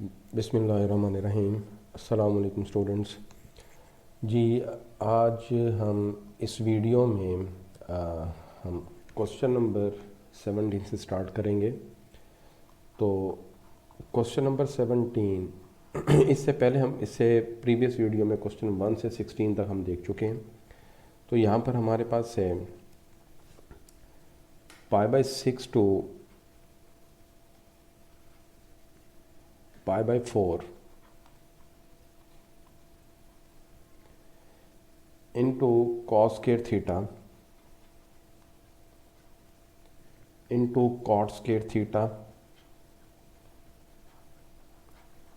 बिस्मिल्लाहिर्रहमानिर्रहीम। अस्सलाम वालेकुम स्टूडेंट्स। जी, आज हम इस वीडियो में हम क्वेश्चन नंबर 17 से स्टार्ट करेंगे। तो क्वेश्चन नंबर 17 इससे पहले हम इससे प्रीवियस वीडियो में क्वेश्चन 1 से 16 तक हम देख चुके हैं। तो यहाँ पर हमारे पास है π/6 to π/4 into cos square theta into cot square theta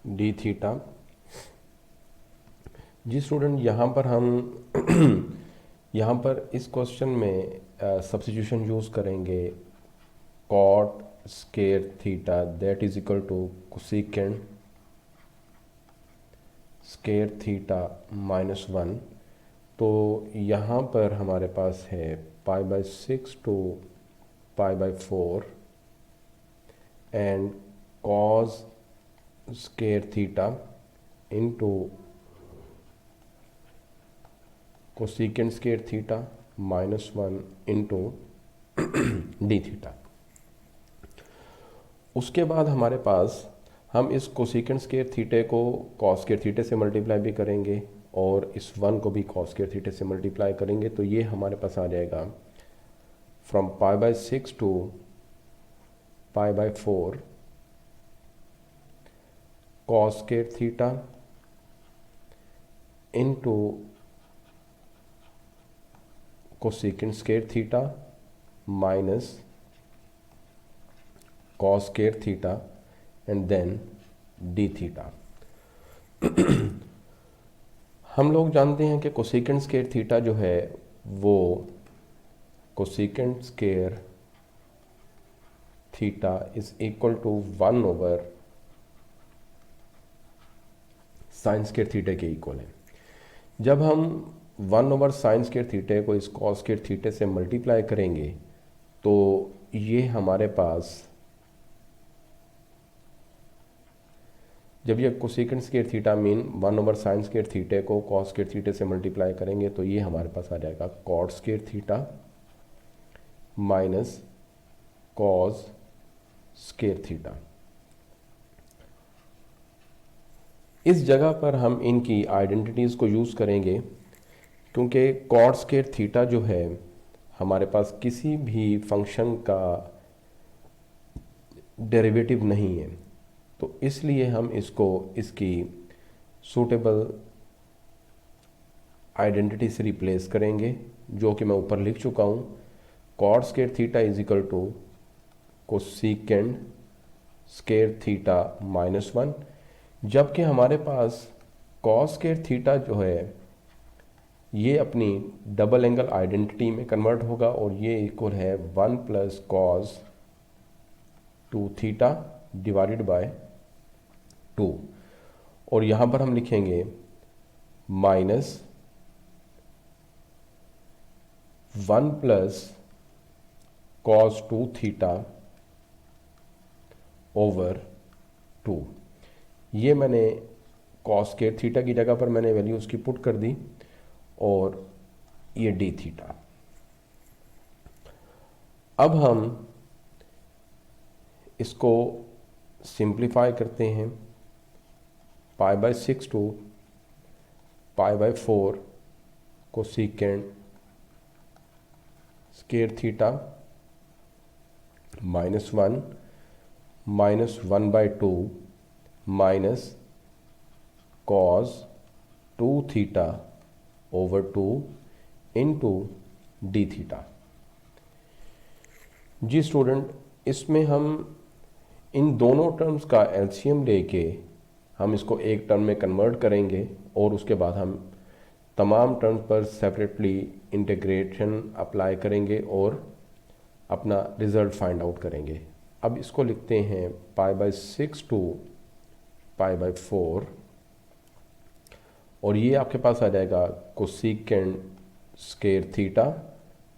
d theta. जी स्टूडेंट, यहाँ पर हम यहाँ पर इस क्वेश्चन में सब्स्टिट्यूशन यूज़ करेंगे cot square theta that is equal to cosecant square theta -1। तो यहाँ पर हमारे पास है π/6 to π/4 and cos square theta into cosecant square theta -1 into d theta. उसके बाद हमारे पास हम इस कोसेकेंड स्क्वायर थीटे को कॉस स्क्वायर थीटे से मल्टीप्लाई भी करेंगे और इस 1 को भी कॉस स्क्वायर थीटे से मल्टीप्लाई करेंगे। तो ये हमारे पास आ जाएगा from π/6 to π/4 cos square theta into cosecant square theta minus cos square theta and then d theta. हम लोग जानते हैं कि कोसेकेंड स्क्वायर थीटा जो है वो cosecant square theta is equal to 1 over sine square थीटे के इक्वल है। जब हम 1 ओवर साइन स्क्वायर थीटे को इस कॉस स्क्वायर थीटे से मल्टीप्लाई करेंगे तो ये हमारे पास, जब ये cosecant square theta mean 1 over sine square थीटे को कॉस स्क्वायर थीटे से मल्टीप्लाई करेंगे तो ये हमारे पास आ जाएगा cot square theta minus cos square theta. इस जगह पर हम इनकी आइडेंटिटीज़ को यूज़ करेंगे क्योंकि कॉट स्क्वायर थीटा जो है हमारे पास किसी भी फंक्शन का डेरिवेटिव नहीं है। तो इसलिए हम इसको इसकी सूटेबल आइडेंटिटी से रिप्लेस करेंगे, जो कि मैं ऊपर लिख चुका हूँ। Cot square theta is equal to cosecant square theta -1, जबकि हमारे पास कॉस स्क्वायर थीटा जो है ये अपनी डबल एंगल आइडेंटिटी में कन्वर्ट होगा और ये इक्वल है 1 plus cos 2 theta divided by 2। और यहाँ पर हम लिखेंगे minus 1 plus cos 2 theta over 2। ये मैंने कॉस स्क्वायर थीटा की जगह पर मैंने वैल्यू उसकी पुट कर दी और ये डी थीटा। अब हम इसको सिंप्लीफाई करते हैं। π/6 to π/4 cosecant square theta -1 minus 1/2 minus cos 2 theta over 2 into d theta. जी स्टूडेंट, इसमें हम इन दोनों टर्म्स का एलसीएम लेके हम इसको एक टर्म में कन्वर्ट करेंगे और उसके बाद हम तमाम टर्म्स पर सेपरेटली इंटीग्रेशन अप्लाई करेंगे और अपना रिज़ल्ट फाइंड आउट करेंगे। अब इसको लिखते हैं π/6 टू π/4 और ये आपके पास आ जाएगा कोसेकेंड स्क्वायर थीटा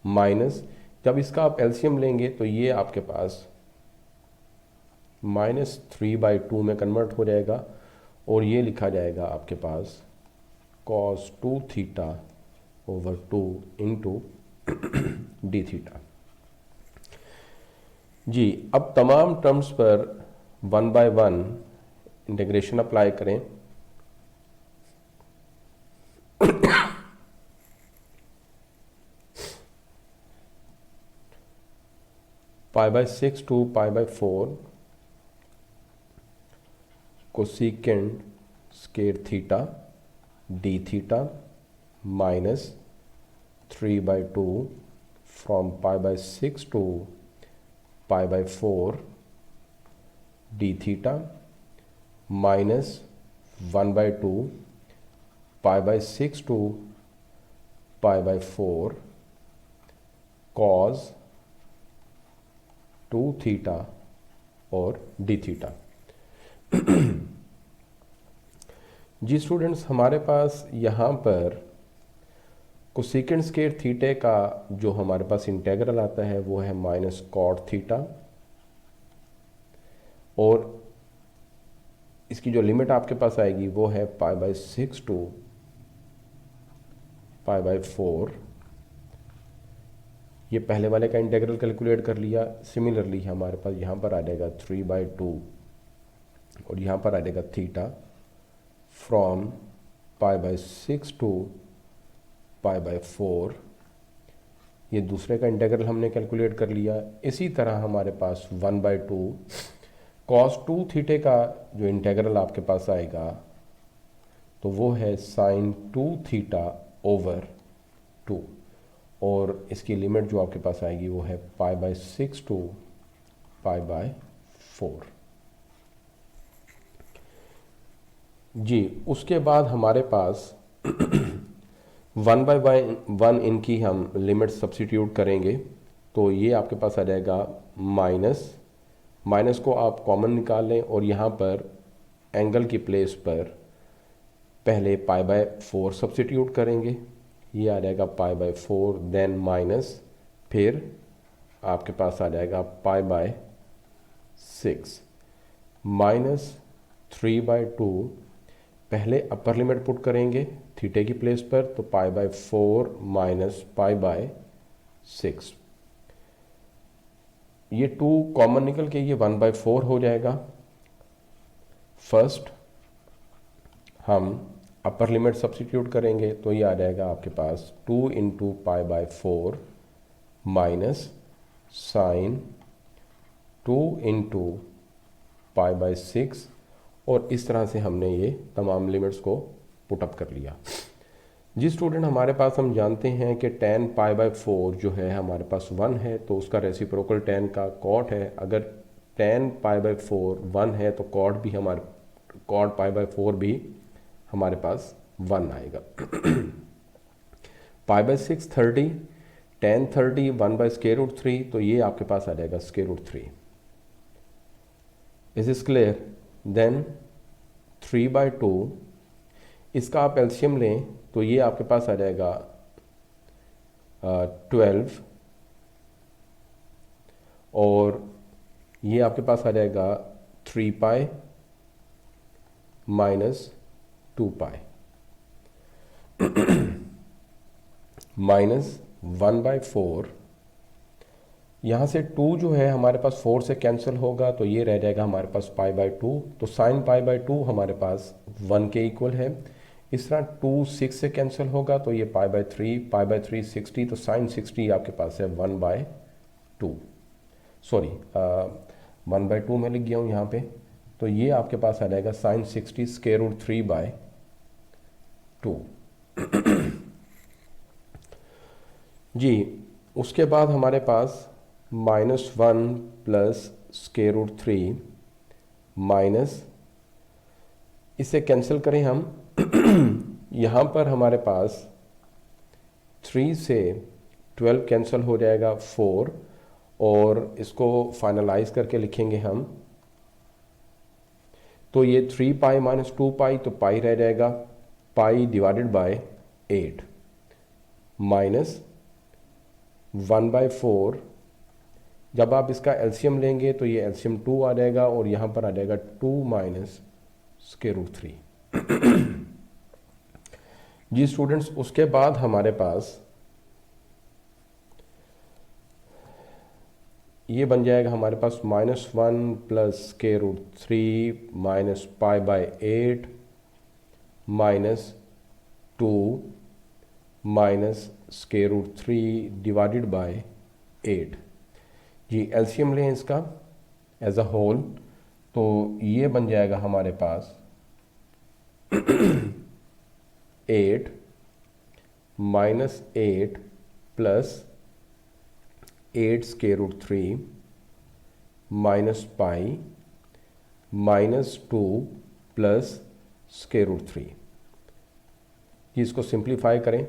माइनस, जब इसका आप एलसीएम लेंगे तो ये आपके पास -3/2 में कन्वर्ट हो जाएगा और ये लिखा जाएगा आपके पास cos 2 theta over 2 into d theta. जी, अब तमाम टर्म्स पर 1/1 इंटीग्रेशन अप्लाई करें। π/6 to π/4 cosecant square theta d theta minus 3/2 from π/6 to π/4 d theta minus 1/2 π/6 to π/4 cos 2 theta और डी थीटा। जी स्टूडेंट्स, हमारे पास यहाँ पर कोसेकेंड स्क्वायर थीटे का जो हमारे पास इंटेग्रल आता है वो है माइनस कॉट थीटा, और इसकी जो लिमिट आपके पास आएगी वो है π/6 to π/4। ये पहले वाले का इंटीग्रल कैलकुलेट कर लिया। सिमिलरली हमारे पास यहाँ पर आ जाएगा 3/2 और यहाँ पर आ जाएगा थीटा फ्रॉम π/6 to π/4। ये दूसरे का इंटीग्रल हमने कैलकुलेट कर लिया। इसी तरह हमारे पास 1/2 cos 2 थीटे का जो इंटीग्रल आपके पास आएगा तो वो है sin 2 थीटा ओवर 2, और इसकी लिमिट जो आपके पास आएगी वो है π/6 to π/4। जी, उसके बाद हमारे पास 1/1 इनकी हम लिमिट सब्स्टिट्यूट करेंगे तो ये आपके पास आ जाएगा माइनस को आप कॉमन निकाल लें और यहाँ पर एंगल की प्लेस पर पहले π/4 सब्स्टिट्यूट करेंगे। ये आ जाएगा π/4 देन माइनस, फिर आपके पास आ जाएगा π/6 माइनस 3/2। पहले अपर लिमिट पुट करेंगे थीटे की प्लेस पर तो π/4 माइनस π/6। ये 2 कॉमन निकल के ये 1/4 हो जाएगा। फर्स्ट हम अपर लिमिट सब्स्टिट्यूट करेंगे तो ये आ जाएगा आपके पास 2 इंटू π/4 माइनस साइन 2 इंटू π/6, और इस तरह से हमने ये तमाम लिमिट्स को पुटअप कर लिया। जी स्टूडेंट, हमारे पास हम जानते हैं कि tan π/4 जो है हमारे पास 1 है तो उसका रेसिप्रोकल tan का कॉट है। अगर tan π/4 1 है तो कॉट π/4 भी हमारे पास 1 आएगा। π/6 30, tan 30 1/√3 तो ये आपके पास आ जाएगा √3। Is this clear? देन 3/2 इसका आप एलसीएम लें तो ये आपके पास आ जाएगा 12, और ये आपके पास आ जाएगा 3π माइनस 2π माइनस 1/4। यहाँ से 2 जो है हमारे पास 4 से कैंसिल होगा तो ये रह जाएगा हमारे पास π/2, तो साइन π/2 हमारे पास 1 के इक्वल है। इस तरह 2 6 से कैंसिल होगा तो ये π/3 60, तो साइन 60 आपके पास है 1/2, सॉरी 1/2 में लिख गया हूँ यहाँ पे, तो ये आपके पास आ जाएगा साइन 60 √3/2। जी, उसके बाद हमारे पास -1 प्लस √3 माइनस, इसे कैंसिल करें हम यहाँ पर हमारे पास 3 से 12 कैंसिल हो जाएगा 4, और इसको फाइनलाइज करके लिखेंगे हम तो ये 3π माइनस 2π तो पाई रह जाएगा, π/8 माइनस 1/4 जब आप इसका एलसीएम लेंगे तो ये एलसीएम 2 आ जाएगा और यहाँ पर आ जाएगा 2 माइनस स्क्वायर रूट 3। जी स्टूडेंट्स, उसके बाद हमारे पास ये बन जाएगा हमारे पास -1 plus square root 3 minus pi by 8 minus 2 minus square root 3 divided by 8। जी एलसीएम लें इसका एज अ होल, तो ये बन जाएगा हमारे पास 8 minus 8 plus 8 square root 3 minus pi minus 2 plus square root 3। इसको सिंप्लीफाई करें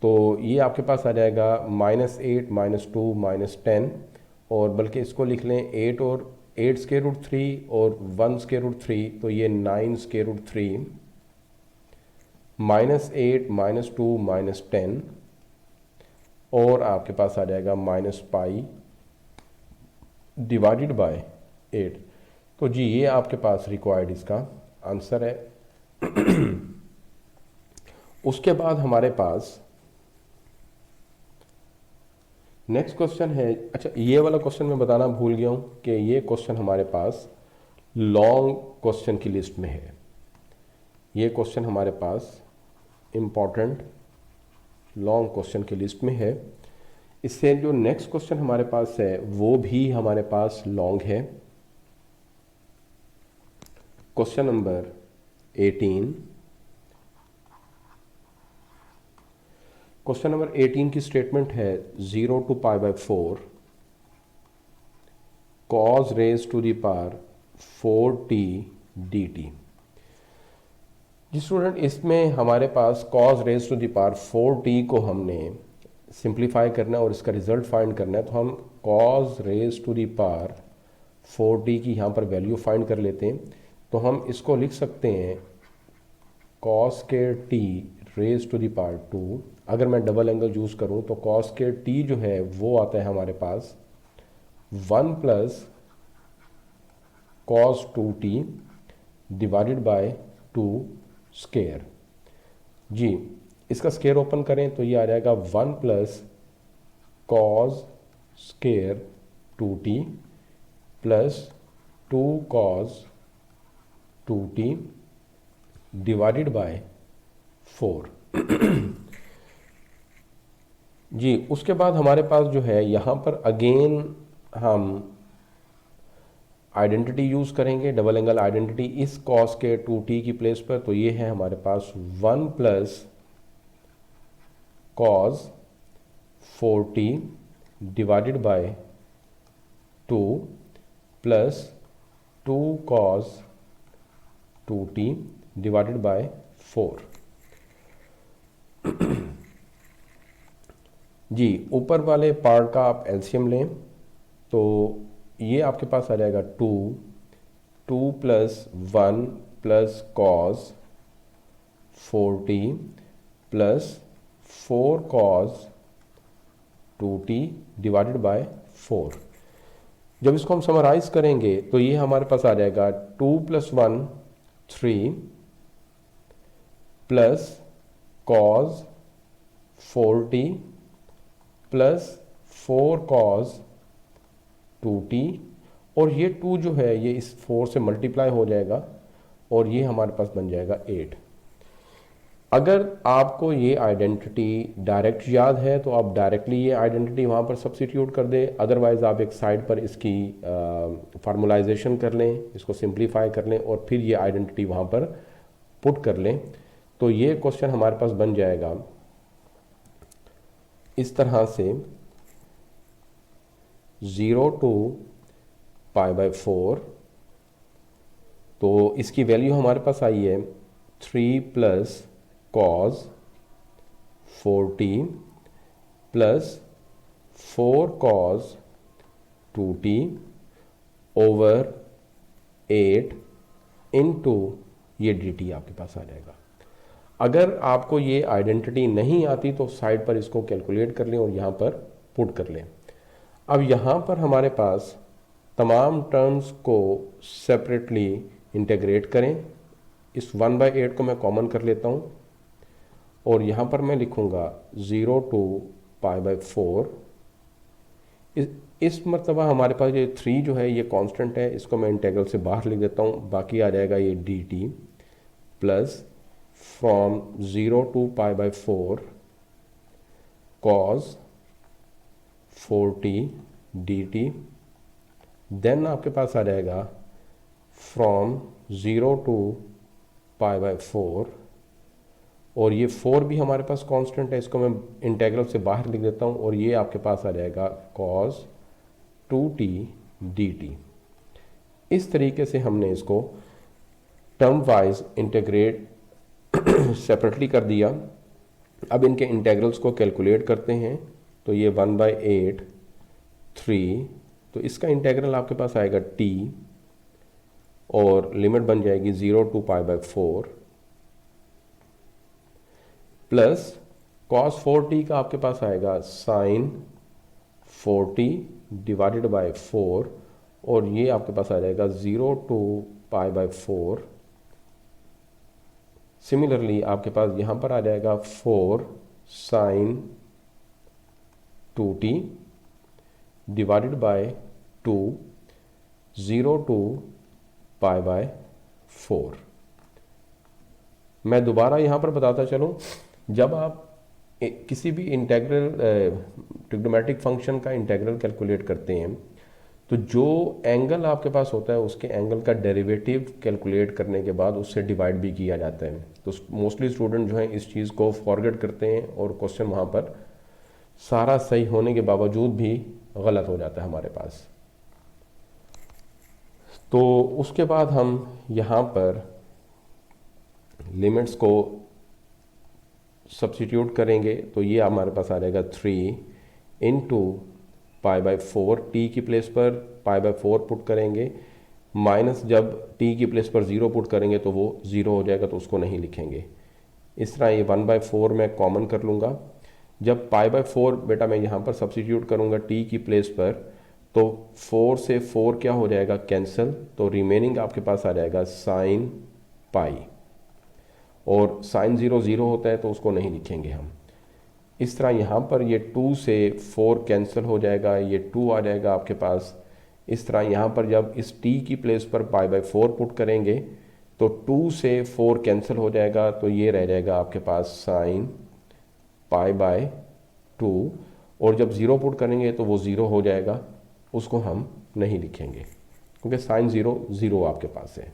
तो ये आपके पास आ जाएगा -8 -2 -10, और बल्कि इसको लिख लें 8 और 8 स्क्वायर रूट 3 और 1 स्क्वायर रूट 3, तो ये 9 स्क्वायर रूट 3 -8 -2 -10, और आपके पास आ जाएगा माइनस पाई डिवाइडेड बाय 8। तो जी ये आपके पास रिक्वायर्ड इसका आंसर है। उसके बाद हमारे पास नेक्स्ट क्वेश्चन है। अच्छा, ये वाला क्वेश्चन मैं बताना भूल गया हूँ कि ये क्वेश्चन हमारे पास लॉन्ग क्वेश्चन की लिस्ट में है। ये क्वेश्चन हमारे पास इम्पॉर्टेंट लॉन्ग क्वेश्चन की लिस्ट में है। इससे जो नेक्स्ट क्वेश्चन हमारे पास है वो भी हमारे पास लॉन्ग है। Question number 18। क्वेश्चन नंबर 18 की स्टेटमेंट है 0 to pi by 4 cos raise to the power 4t dt। जी स्टूडेंट, इसमें हमारे पास cos raise to the power 4t को हमने सिंप्लीफाई करना है और इसका रिजल्ट फाइंड करना है। तो हम cos raise to the power 4t की यहाँ पर वैल्यू फाइंड कर लेते हैं। तो हम इसको लिख सकते हैं cos के t raise to the power 2। अगर मैं डबल एंगल यूज करूं तो cos के t जो है वो आता है हमारे पास 1 plus cos 2t divided by 2 square. जी इसका स्क्वायर ओपन करें तो ये आ जाएगा 1 plus cos square 2t plus 2 cos 2t divided by 4। जी उसके बाद हमारे पास जो है यहाँ पर अगेन हम आइडेंटिटी यूज़ करेंगे, डबल एंगल आइडेंटिटी इस cos के 2t की प्लेस पर। तो ये है हमारे पास 1 plus cos 4t divided by 2 plus 2 cos 2t divided by 4। जी ऊपर वाले पार्ट का आप एलसीएम लें तो ये आपके पास आ जाएगा 2 plus 1 plus cos 4t plus 4 cos 2t divided by 4। जब इसको हम समराइज करेंगे तो ये हमारे पास आ जाएगा 2 plus 1 3 plus cos 4t plus 4 cos 2t, और ये 2 जो है ये इस 4 से मल्टीप्लाई हो जाएगा और ये हमारे पास बन जाएगा 8। अगर आपको ये आइडेंटिटी डायरेक्ट याद है तो आप डायरेक्टली ये आइडेंटिटी वहाँ पर सब्स्टिट्यूट कर दें, अदरवाइज आप एक साइड पर इसकी फार्मलाइजेशन कर लें, इसको सिंप्लीफाई कर लें और फिर ये आइडेंटिटी वहाँ पर पुट कर लें। तो ये क्वेश्चन हमारे पास बन जाएगा इस तरह से 0 to पाई बाय 4। तो इसकी वैल्यू हमारे पास आई है 3 plus cos 4t plus 4 cos 2t over 8 into ये dt आपके पास आ जाएगा। अगर आपको ये आइडेंटिटी नहीं आती तो साइड पर इसको कैलकुलेट कर लें और यहाँ पर पुट कर लें। अब यहाँ पर हमारे पास तमाम टर्म्स को सेपरेटली इंटीग्रेट करें। इस 1/8 को मैं कॉमन कर लेता हूँ और यहाँ पर मैं लिखूँगा 0 to π/4। इस मरतबा हमारे पास ये 3 जो है ये कांस्टेंट है, इसको मैं इंटीग्रल से बाहर लिख देता हूँ। बाकी आ जाएगा ये dt plus from 0 to π/4 cos 4t dt। Then आपके पास आ जाएगा फ्रॉम 0 to π/4, और ये 4 भी हमारे पास कांस्टेंट है, इसको मैं इंटीग्रल से बाहर लिख देता हूँ और ये आपके पास आ जाएगा cos 2t dt। इस तरीके से हमने इसको टर्म वाइज इंटीग्रेट सेपरेटली कर दिया। अब इनके इंटीग्रल्स को कैलकुलेट करते हैं। तो ये 1/8 3, तो इसका इंटीग्रल आपके पास आएगा t और लिमिट बन जाएगी 0 to π/4 प्लस cos 4t का आपके पास आएगा sin 4t डिवाइडेड बाय 4, और ये आपके पास आ जाएगा 0 to π/4। सिमिलरली आपके पास यहाँ पर आ जाएगा 4 sin 2t divided by 2 0 to π/4। मैं दोबारा यहाँ पर बताता चलूँ, जब आप किसी भी इंटीग्रल ट्रिग्नोमेट्रिक फंक्शन का इंटीग्रल कैलकुलेट करते हैं तो जो एंगल आपके पास होता है उसके एंगल का डेरिवेटिव कैलकुलेट करने के बाद उससे डिवाइड भी किया जाता है। तो मोस्टली स्टूडेंट जो हैं इस चीज़ को फॉरगेट करते हैं और क्वेश्चन वहाँ पर सारा सही होने के बावजूद भी गलत हो जाता है हमारे पास। तो उसके बाद हम यहाँ पर लिमिट्स को सब्स्टिट्यूट करेंगे। तो ये हमारे पास आ जाएगा 3 इंटू π/4, t की प्लेस पर π/4 पुट करेंगे, माइनस जब t की प्लेस पर 0 पुट करेंगे तो वो 0 हो जाएगा, तो उसको नहीं लिखेंगे। इस तरह ये 1/4 मैं कॉमन कर लूँगा। जब π/4 बेटा मैं यहाँ पर सब्स्टिट्यूट करूँगा t की प्लेस पर, तो 4 से 4 क्या हो जाएगा कैंसिल, तो रिमेनिंग आपके पास आ जाएगा sin π, और sin 0 0 होता है तो उसको नहीं लिखेंगे हम। इस तरह यहाँ पर ये 2 से 4 कैंसिल हो जाएगा, ये 2 आ जाएगा आपके पास। इस तरह यहाँ पर जब इस t की प्लेस पर π/4 पुट करेंगे तो 2 से 4 कैंसिल हो जाएगा, तो ये रह जाएगा आपके पास sin π/2, और जब 0 पुट करेंगे तो वो 0 हो जाएगा, उसको हम नहीं लिखेंगे क्योंकि sin 0 0 आपके पास है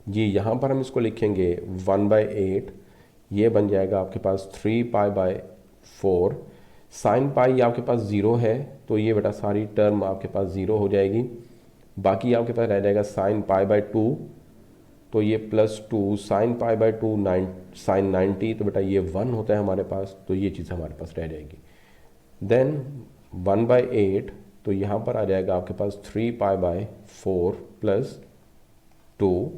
जी। यहाँ पर हम इसको लिखेंगे 1/8, ये बन जाएगा आपके पास 3π/4। sin पाई आपके पास 0 है तो ये बेटा सारी टर्म आपके पास 0 हो जाएगी। बाकी आपके पास रह जाएगा sin π/2, तो ये +2 sin π/2 sin 90, तो बेटा ये 1 होता है हमारे पास, तो ये चीज़ हमारे पास रह जाएगी। देन 1/8, तो यहाँ पर आ जाएगा आपके पास 3π/4 + 2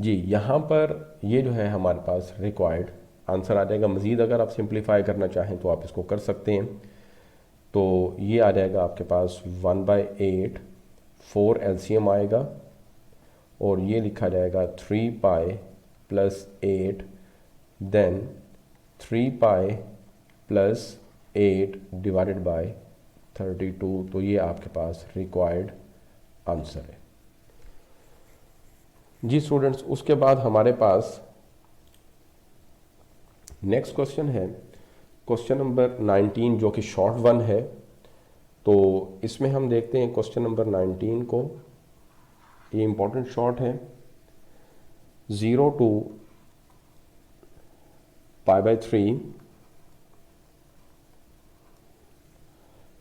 जी। यहाँ पर ये जो है हमारे पास रिक्वायर्ड आंसर आ जाएगा। मज़ीद अगर आप सिंप्लीफाई करना चाहें तो आप इसको कर सकते हैं। तो ये आ जाएगा आपके पास 1/8, 4 LCM आएगा और ये लिखा जाएगा 3π + 8, देन 3π + 8 डिवाइडेड बाय 32। तो ये आपके पास रिक्वायर्ड आंसर है जी स्टूडेंट्स। उसके बाद हमारे पास नेक्स्ट क्वेश्चन है क्वेश्चन नंबर 19, जो कि शॉर्ट वन है। तो इसमें हम देखते हैं क्वेश्चन नंबर 19 को। ये इंपॉर्टेंट शॉर्ट है। 0 to π/3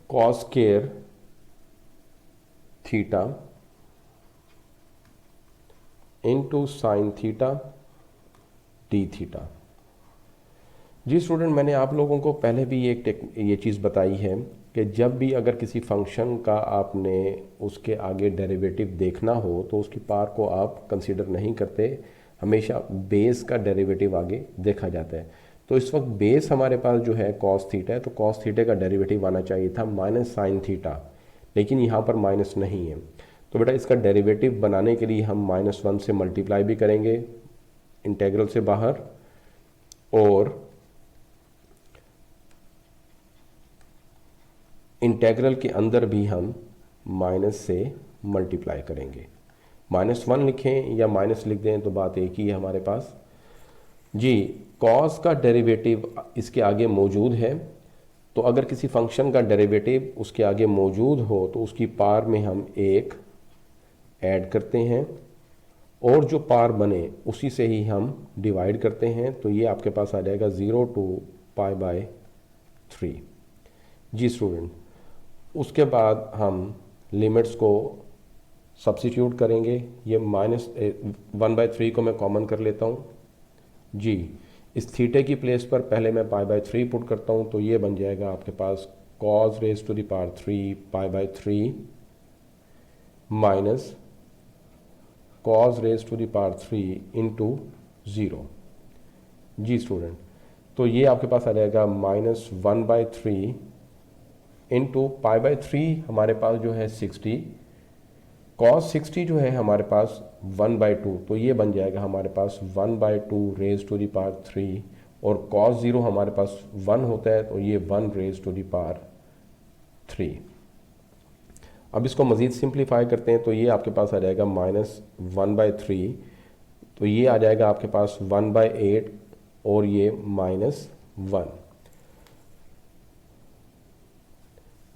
cos square theta into sine theta d theta. जी स्टूडेंट, मैंने आप लोगों को पहले भी ये चीज़ बताई है कि जब भी अगर किसी फंक्शन का आपने उसके आगे डेरिवेटिव देखना हो तो उसकी पावर को आप कंसीडर नहीं करते, हमेशा बेस का डेरिवेटिव आगे देखा जाता है। तो इस वक्त बेस हमारे पास जो है कॉस थीटा है, तो कॉस थीटा का डेरिवेटिव आना चाहिए था माइनस साइन थीटा, लेकिन यहाँ पर माइनस नहीं है। तो बेटा इसका डेरिवेटिव बनाने के लिए हम -1 से मल्टीप्लाई भी करेंगे इंटेग्रल से बाहर, और इंटेग्रल के अंदर भी हम माइनस से मल्टीप्लाई करेंगे। -1 लिखें या माइनस लिख दें तो बात एक ही है हमारे पास जी। कॉस का डेरिवेटिव इसके आगे मौजूद है, तो अगर किसी फंक्शन का डेरिवेटिव उसके आगे मौजूद हो तो उसकी पावर में हम एक ऐड करते हैं, और जो पावर बने उसी से ही हम डिवाइड करते हैं। तो ये आपके पास आ जाएगा 0 to π/3 जी स्टूडेंट। उसके बाद हम लिमिट्स को सब्स्टिट्यूट करेंगे। ये -1/3 को मैं कॉमन कर लेता हूँ जी। इस थीटे की प्लेस पर पहले मैं π/3 पुट करता हूँ, तो ये बन जाएगा आपके पास cos raised to the power 3 π/3 minus cos raised to the power 3 into 0 जी स्टूडेंट। तो ये आपके पास आ जाएगा -1/3 इंटू π/3 हमारे पास जो है 60, cos 60 जो है हमारे पास 1/2, तो ये बन जाएगा हमारे पास 1/2 रेज टू दी पावर 3, और cos 0 हमारे पास 1 होता है, तो ये 1 रेज टू दी पावर 3। अब इसको मज़ीद सिंप्लीफाई करते हैं, तो ये आपके पास आ जाएगा -1/3, तो ये आ जाएगा आपके पास 1/8, और ये -1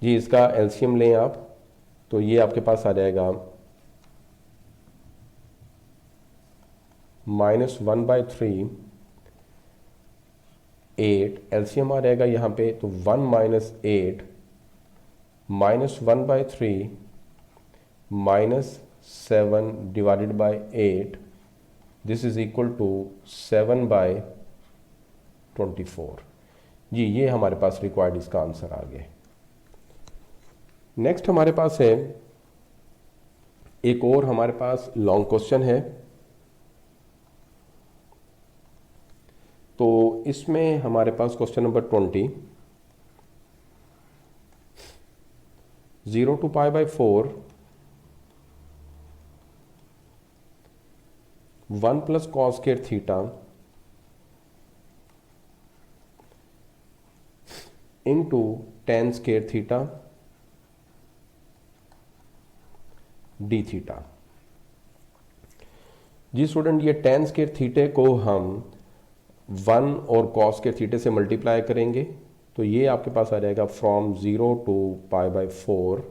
जी। इसका एलसीएम लें आप, तो ये आपके पास आ जाएगा -1/3 8, एलसीएम आ जाएगा यहाँ पे, तो 1 - 8 -1/3 -7 divided by 8, this is equal to 7/24 जी। ये हमारे पास रिक्वायर्ड इसका आंसर आ गया। नेक्स्ट हमारे पास है एक और हमारे पास लॉन्ग क्वेश्चन है, तो इसमें हमारे पास question number 20, 0 to π/4 1 + cos square theta into tan square theta d theta जी स्टूडेंट। ये tan square थीटे को हम 1 और cos square थीटे से मल्टीप्लाई करेंगे, तो ये आपके पास आ जाएगा फ्रॉम 0 to π/4,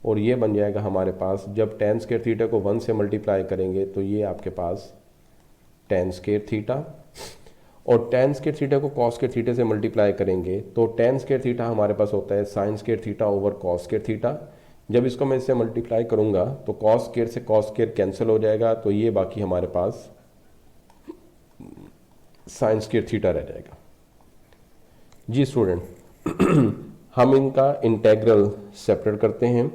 और ये बन जाएगा हमारे पास, जब tan square थीटा को 1 से मल्टीप्लाई करेंगे तो ये आपके पास tan square थीटा, और tan square थीटा को cos square थीटे से मल्टीप्लाई करेंगे तो tan square थीटा हमारे पास होता है sin square theta over cos square theta. जब इसको मैं इससे मल्टीप्लाई करूंगा तो cos square से cos square कैंसिल हो जाएगा, तो ये बाकी हमारे पास sin square थीटा रह जाएगा जी स्टूडेंट। हम इनका इंटेग्रल सेपरेट करते हैं,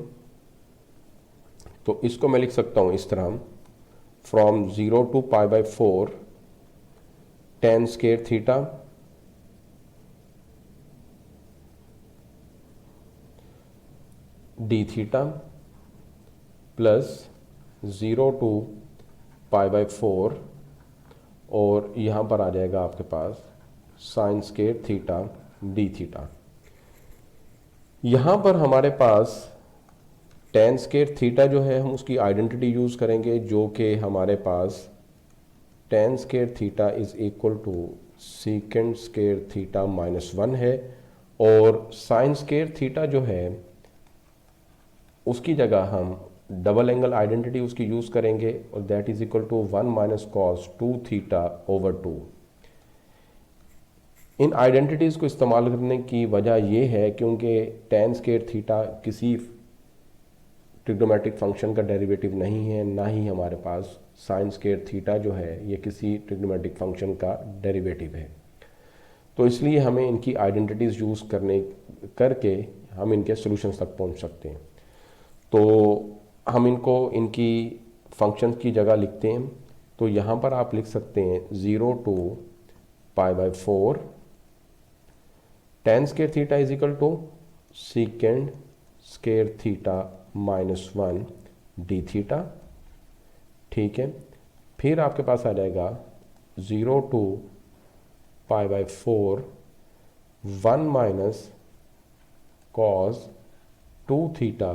तो इसको मैं लिख सकता हूं इस तरह, from 0 to π/4 tan square theta d theta plus 0 to π/4, और यहाँ पर आ जाएगा आपके पास sine square theta d theta. यहाँ पर हमारे पास tan स्क्वायर थीटा जो है हम उसकी आइडेंटिटी यूज़ करेंगे, जो कि हमारे पास tan square theta is equal to secant square theta -1 है, और साइन स्क्वायर थीटा जो है उसकी जगह हम डबल एंगल आइडेंटिटी उसकी यूज़ करेंगे, और that is equal to 1 - cos 2 theta over 2। इन आइडेंटिटीज़ को इस्तेमाल करने की वजह यह है क्योंकि tan स्क्वायर थीटा किसी ट्रिग्नोमेट्रिक फंक्शन का डेरिवेटिव नहीं है, ना ही हमारे पास साइन स्क्वायर थीटा जो है ये किसी ट्रिग्नोमेट्रिक फंक्शन का डेरिवेटिव है। तो इसलिए हमें इनकी आइडेंटिटीज़ यूज़ करके हम इनके सॉल्यूशंस तक पहुंच सकते हैं। तो हम इनको इनकी फंक्शंस की जगह लिखते हैं, तो यहाँ पर आप लिख सकते हैं 0 to pi by 4 tan square theta is equal to secant square theta -1 d theta. ठीक है, फिर आपके पास आ जाएगा 0 to pi by 4 1 minus cos 2 theta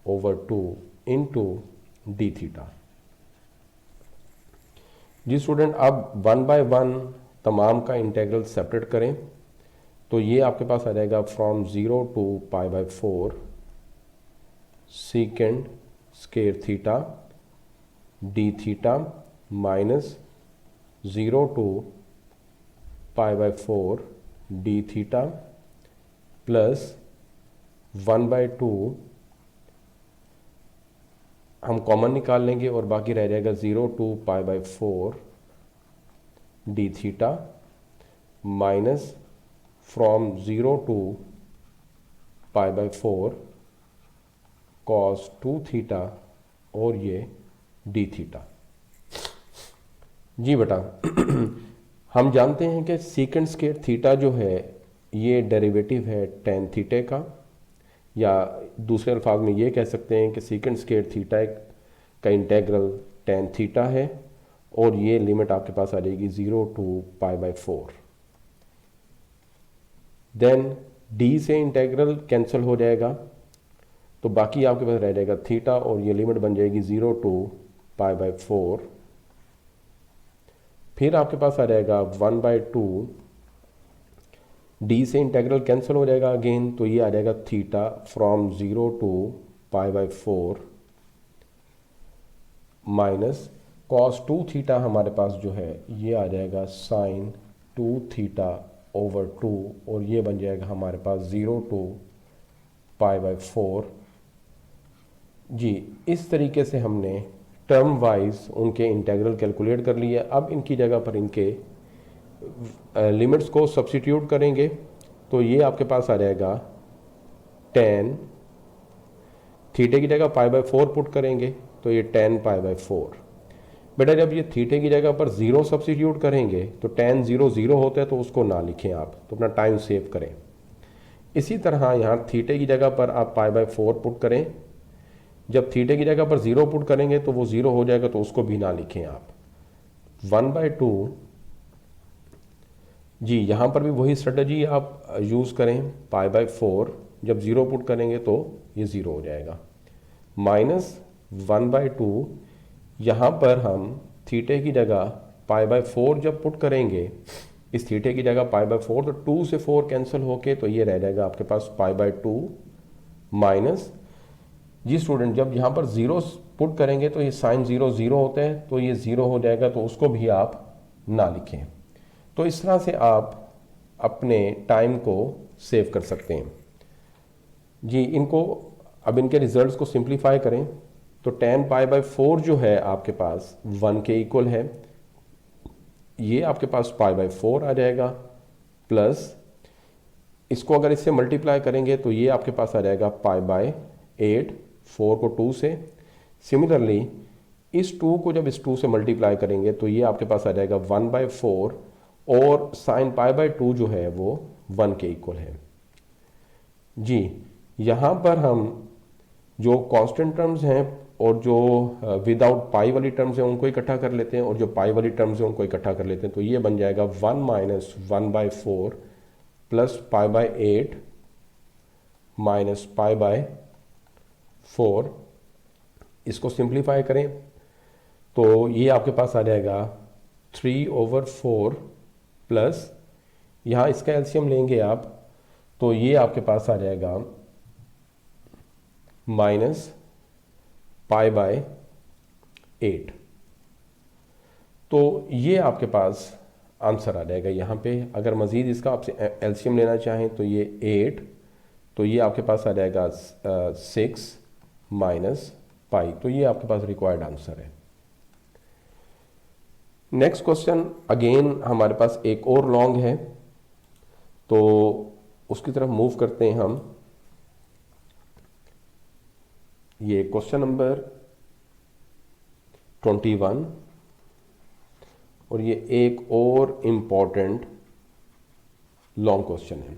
over 2 into d theta. जी स्टूडेंट, अब 1 बाय 1 तमाम का इंटेग्रल सेपरेट करें तो ये आपके पास आ जाएगा from 0 to pi by 4 secant square theta d theta minus 0 to pi by 4 d theta plus 1 by 2 हम कॉमन निकाल लेंगे और बाकी रह जाएगा 0 to pi by 4 d theta minus from 0 to pi by 4 cos 2 theta और ये डी थीटा। जी बेटा हम जानते हैं कि सीकेंड स्केयर थीटा जो है ये डेरिवेटिव है टेन थीटे का, या दूसरे अल्फाज में ये कह सकते हैं कि सीकेंड स्केयर थीटा का इंटेग्रल टेन थीटा है और ये लिमिट आपके पास आ जाएगी 0 to pi by 4। Then d से इंटेग्रल कैंसिल हो जाएगा तो बाकी आपके पास रह जाएगा थीटा और ये लिमिट बन जाएगी 0 टू पाई बाय 4। फिर आपके पास आ जाएगा 1 बाय 2, डी से इंटेग्रल कैंसिल हो जाएगा अगेन तो ये आ जाएगा theta from 0 to pi by 4 minus cos 2 theta हमारे पास जो है ये आ जाएगा साइन 2 थीटा ओवर 2 और ये बन जाएगा हमारे पास 0 टू पाई बाय 4। जी इस तरीके से हमने टर्म वाइज उनके इंटेग्रल कैलकुलेट कर लिए। अब इनकी जगह पर इनके लिमिट्स को सब्स्टिट्यूट करेंगे तो ये आपके पास आ जाएगा टेन थीटे की जगह पाई बाय 4 पुट करेंगे तो ये टेन पाई बाय 4। बेटा जब ये थीटे की जगह पर 0 सब्स्टिट्यूट करेंगे तो टेन 0 0 होता है तो उसको ना लिखें आप, तो अपना टाइम सेव करें। इसी तरह यहाँ थीटे की जगह पर आप पाई बाय 4 पुट करें, जब थीटे की जगह पर 0 पुट करेंगे तो वो 0 हो जाएगा तो उसको भी ना लिखें आप। 1 बाय 2 जी यहाँ पर भी वही स्ट्रेटजी आप यूज़ करें, पाई बाय 4 जब 0 पुट करेंगे तो ये 0 हो जाएगा माइनस 1 बाय 2 यहाँ पर हम थीटे की जगह पाई बाय 4 जब पुट करेंगे, इस थीटे की जगह पाई बाय 4 तो 2 से 4 कैंसिल होके तो ये रह जाएगा आपके पास पाई बाय 2 माइनस जी स्टूडेंट जब यहाँ पर 0 पुट करेंगे तो ये साइन 0 0 होता है तो ये 0 हो जाएगा तो उसको भी आप ना लिखें। तो इस तरह से आप अपने टाइम को सेव कर सकते हैं। जी इनको अब इनके रिजल्ट्स को सिंप्लीफाई करें तो टेन पाई बाय 4 जो है आपके पास 1 के इक्वल है, ये आपके पास पाई बाय 4 आ जाएगा प्लस इसको अगर इससे मल्टीप्लाई करेंगे तो ये आपके पास आ जाएगा पाई बाय 8, 4 को 2 से। सिमिलरली इस 2 को जब इस 2 से मल्टीप्लाई करेंगे तो ये आपके पास आ जाएगा 1 बाय 4 और साइन पाई बाय 2 जो है वो 1 के इक्वल है। जी यहाँ पर हम जो कांस्टेंट टर्म्स हैं और जो विदाउट पाई वाली टर्म्स हैं उनको इकट्ठा कर लेते हैं और जो पाई वाली टर्म्स हैं उनको इकट्ठा कर लेते हैं तो ये बन जाएगा 1 minus 1 by 4 plus pi by 8 minus pi by 4। इसको सिंप्लीफाई करें तो ये आपके पास आ जाएगा 3/4 प्लस यहाँ इसका एलसीएम लेंगे आप तो ये आपके पास आ जाएगा माइनस पाई बाय 8। तो ये आपके पास आंसर आ जाएगा। यहाँ पे अगर मज़ीद इसका आपसे एलसीएम लेना चाहें तो ये 8 तो ये आपके पास आ जाएगा 6 माइनस पाई, तो ये आपके पास रिक्वायर्ड आंसर है। नेक्स्ट क्वेश्चन अगेन हमारे पास एक और लॉन्ग है तो उसकी तरफ मूव करते हैं हम। ये क्वेश्चन नंबर 21 और ये एक और इम्पॉर्टेंट लॉन्ग क्वेश्चन है।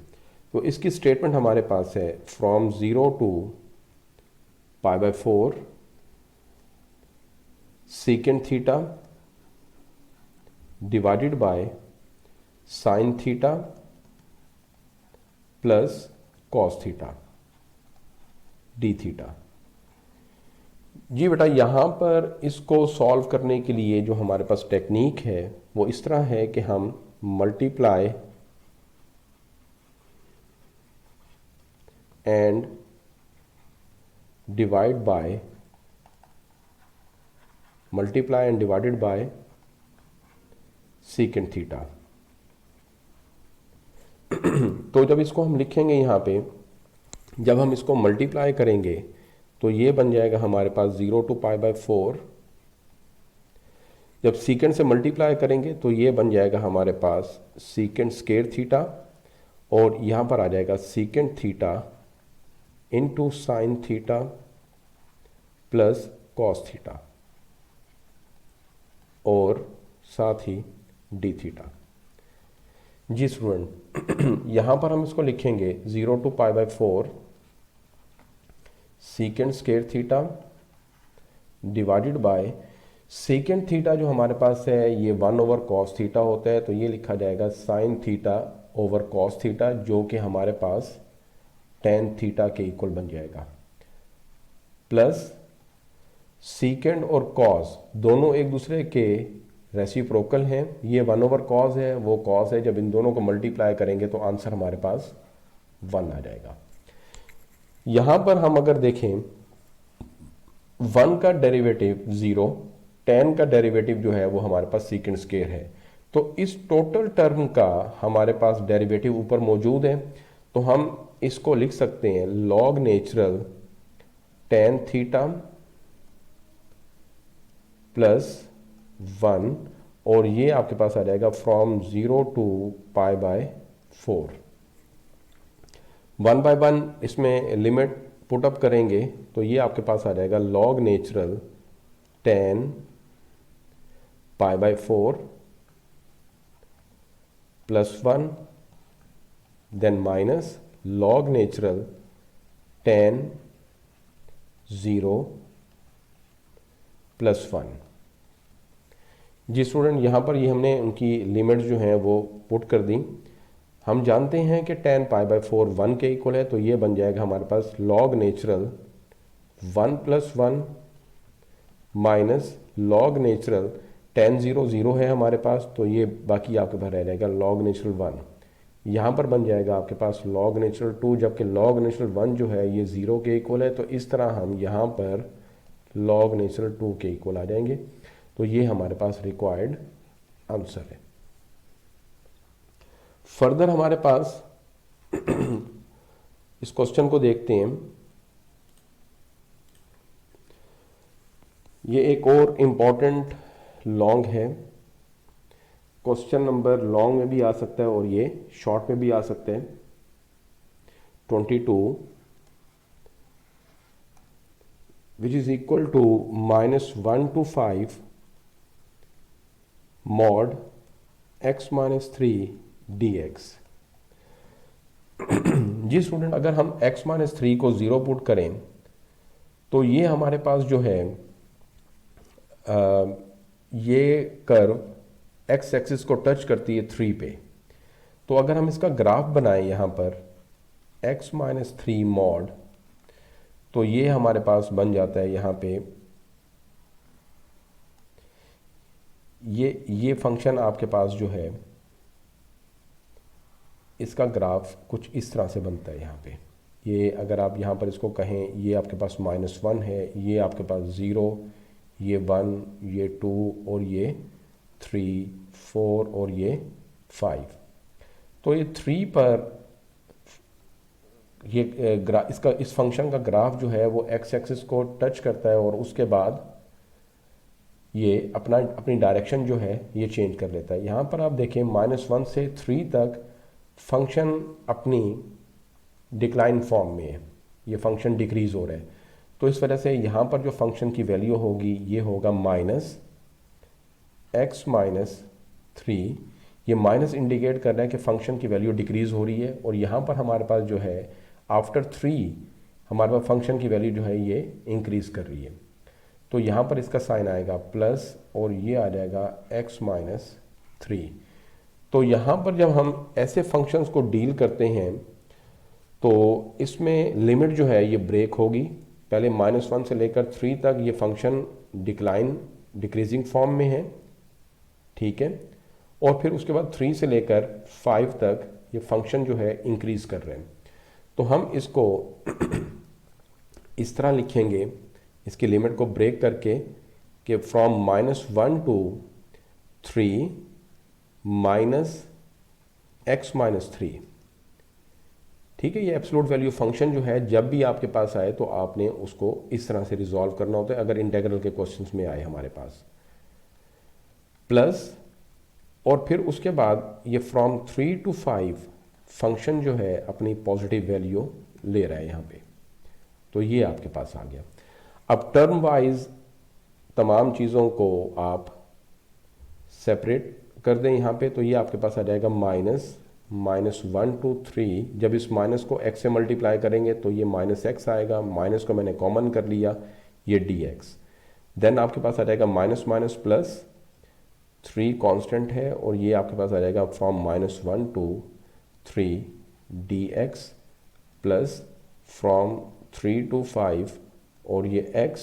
तो इसकी स्टेटमेंट हमारे पास है from 0 to π/4 secant theta divided by sine theta plus cos theta d theta. जी बेटा, यहाँ पर इसको सॉल्व करने के लिए जो हमारे पास टेक्निक है वो इस तरह है कि हम multiply and divided by secant theta. तो जब इसको हम लिखेंगे यहाँ पे, जब हम इसको मल्टीप्लाई करेंगे तो ये बन जाएगा हमारे पास 0 टू π/4। जब सीकेंड से मल्टीप्लाई करेंगे तो ये बन जाएगा हमारे पास सीकेंड स्क्वायर थीटा, और यहाँ पर आ जाएगा secant theta into sine theta plus cos theta और साथ ही डी थीटा। जी स्टूडेंट, यहाँ पर हम इसको लिखेंगे 0 to π/4 secant square theta divided by secant theta जो हमारे पास है ये 1/cos थीटा होता है, तो ये लिखा जाएगा sine theta over cos theta, जो कि हमारे पास tan थीटा के इक्वल बन जाएगा, प्लस सीकेंड और कॉस दोनों एक दूसरे के रेसिप्रोकल हैं। ये 1/cos है, वो cos है। जब इन दोनों को मल्टीप्लाई करेंगे तो आंसर हमारे पास 1 आ जाएगा। यहां पर हम अगर देखें 1 का डेरिवेटिव 0, tan का डेरिवेटिव जो है वो हमारे पास सीकेंड स्क्वायर है, तो इस टोटल टर्म का हमारे पास डेरिवेटिव ऊपर मौजूद है, तो हम इसको लिख सकते हैं log natural tan theta plus 1, और ये आपके पास आ जाएगा फ्रॉम 0 टू π/4। 1/1 इसमें लिमिट पुट अप करेंगे तो ये आपके पास आ जाएगा log natural tan π/4 plus 1, then minus log natural tan 0 plus 1। जी स्टूडेंट, यहाँ पर ये हमने उनकी लिमिट जो हैं वो पुट कर दी। हम जानते हैं कि tan π/4 1 के इक्वल है, तो ये बन जाएगा हमारे पास log natural 1 plus 1 minus log natural tan 0 0 है हमारे पास, तो ये बाकी आपके पास रह जाएगा log नेचुरल 1। यहाँ पर बन जाएगा आपके पास log नेचुरल 2, जबकि log नेचुरल 1 जो है ये 0 के इक्वल है, तो इस तरह हम यहाँ पर log नेचुरल 2 के इक्वल आ जाएंगे। तो ये हमारे पास रिक्वायर्ड आंसर है। फर्दर हमारे पास इस क्वेश्चन को देखते हैं। ये एक और इम्पॉर्टेंट लॉन्ग है। क्वेश्चन नंबर लॉन्ग में भी आ सकता है और ये शॉर्ट में भी आ सकता है। 22 which is equal to -1 to 5 mod x - 3 dx। जी स्टूडेंट, अगर हम x - 3 को 0 पुट करें तो ये हमारे पास जो है ये कर्व x एक्सिस को टच करती है 3 पे। तो अगर हम इसका ग्राफ बनाएं यहाँ पर x - 3 mod, तो ये हमारे पास बन जाता है यहाँ पे ये फंक्शन आपके पास जो है इसका ग्राफ कुछ इस तरह से बनता है। यहाँ पे ये अगर आप यहाँ पर इसको कहें, ये आपके पास -1 है, ये आपके पास 0, ये 1, ये 2 और ये 3, 4 और ये 5। तो ये 3 पर ये इसका इस फंक्शन का ग्राफ जो है वो x एक्सिस को टच करता है और उसके बाद ये अपनी डायरेक्शन जो है ये चेंज कर लेता है। यहाँ पर आप देखें -1 से 3 तक फंक्शन अपनी डिक्लाइन फॉर्म में है, ये फंक्शन डिक्रीज हो रहा है। तो इस वजह से यहाँ पर जो फंक्शन की वैल्यू होगी ये होगा -x - 3। ये माइनस इंडिकेट कर रहा है कि फंक्शन की वैल्यू डिक्रीज हो रही है, और यहाँ पर हमारे पास जो है आफ्टर 3 हमारे पास फंक्शन की वैल्यू जो है ये इंक्रीज कर रही है। तो यहाँ पर इसका साइन आएगा प्लस और ये आ जाएगा x-3। तो यहाँ पर जब हम ऐसे फंक्शंस को डील करते हैं तो इसमें लिमिट जो है ये ब्रेक होगी। पहले -1 से लेकर 3 तक ये फंक्शन डिक्रीजिंग फॉर्म में है, ठीक है, और फिर उसके बाद 3 से लेकर 5 तक ये फंक्शन जो है इंक्रीज कर रहे हैं। तो हम इसको इस तरह लिखेंगे, इसकी लिमिट को ब्रेक करके, कि फ्रॉम -1 to 3 -x-3, ठीक है। ये एब्सोल्यूट वैल्यू फंक्शन जो है जब भी आपके पास आए तो आपने उसको इस तरह से रिजॉल्व करना होता है अगर इंटीग्रल के क्वेश्चंस में आए हमारे पास। प्लस और फिर उसके बाद ये फ्रॉम 3 to 5 फंक्शन जो है अपनी पॉजिटिव वैल्यू ले रहा है यहाँ पे। तो ये आपके पास आ गया। अब टर्म वाइज तमाम चीज़ों को आप सेपरेट कर दें यहाँ पे, तो ये आपके पास आ जाएगा -1 to 3। जब इस माइनस को x से मल्टीप्लाई करेंगे तो ये -x आएगा, माइनस को मैंने कॉमन कर लिया, ये dx। देन आपके पास आ जाएगा माइनस माइनस प्लस, 3 कांस्टेंट है, और ये आपके पास आ जाएगा from -1 to 3 dx plus from 3 to 5 और ये x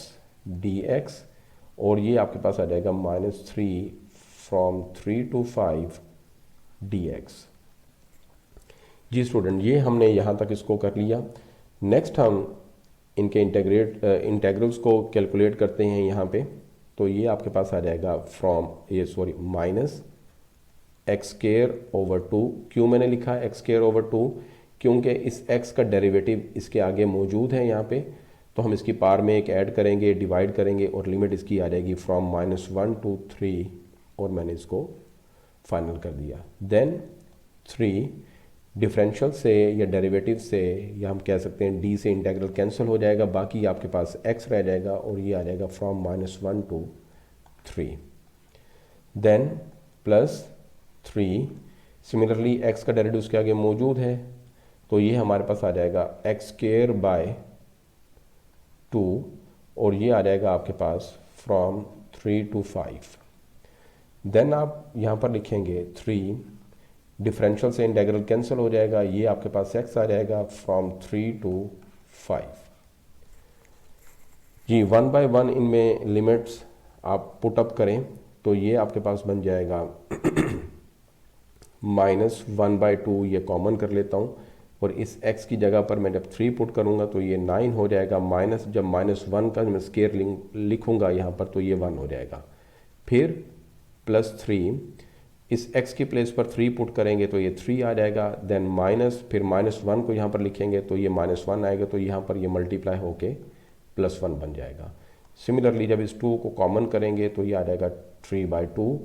dx, और ये आपके पास आ जाएगा -3 फ्रॉम 3 to 5 dx। जी स्टूडेंट, ये हमने यहाँ तक इसको कर लिया। नेक्स्ट हम इनके इंटेग्रल्स को कैलकुलेट करते हैं यहाँ पे। तो ये आपके पास आ जाएगा -x²/2। क्यों मैंने लिखा x²/2? क्योंकि इस x का डेरिवेटिव इसके आगे मौजूद है यहाँ पे, तो हम इसकी पार में एक ऐड करेंगे, डिवाइड करेंगे, और लिमिट इसकी आ जाएगी फ्रॉम -1 to 3, और मैंने इसको फाइनल कर दिया। देन 3 डिफरेंशियल से या डेरिवेटिव से, या हम कह सकते हैं d से इंटीग्रल कैंसिल हो जाएगा, बाकी आपके पास x रह जाएगा, और ये आ जाएगा from -1 to 3। Then plus 3, similarly x का डेरिवेटिव उसके आगे मौजूद है, तो ये हमारे पास आ जाएगा x²/2, और ये आ जाएगा आपके पास फ्रॉम 3 to 5। देन आप यहाँ पर लिखेंगे 3, डिफरेंशियल से इंटीग्रल कैंसिल हो जाएगा, ये आपके पास x आ जाएगा फ्रॉम 3 to 5। जी 1 by 1 इनमें लिमिट्स आप पुट अप करें तो ये आपके पास बन जाएगा -1/2, ये कॉमन कर लेता हूँ, और इस x की जगह पर मैं जब 3 पुट करूँगा तो ये 9 हो जाएगा, माइनस जब -1 का मैं स्केयर लिखूँगा यहाँ पर तो ये 1 हो जाएगा। फिर +3, इस x की प्लेस पर 3 पुट करेंगे तो ये 3 आ जाएगा। देन माइनस, फिर -1 को यहाँ पर लिखेंगे तो ये -1 आएगा, तो यहाँ पर ये मल्टीप्लाई होके +1 बन जाएगा। सिमिलरली जब इस 2 को कॉमन करेंगे तो ये आ जाएगा 3/2।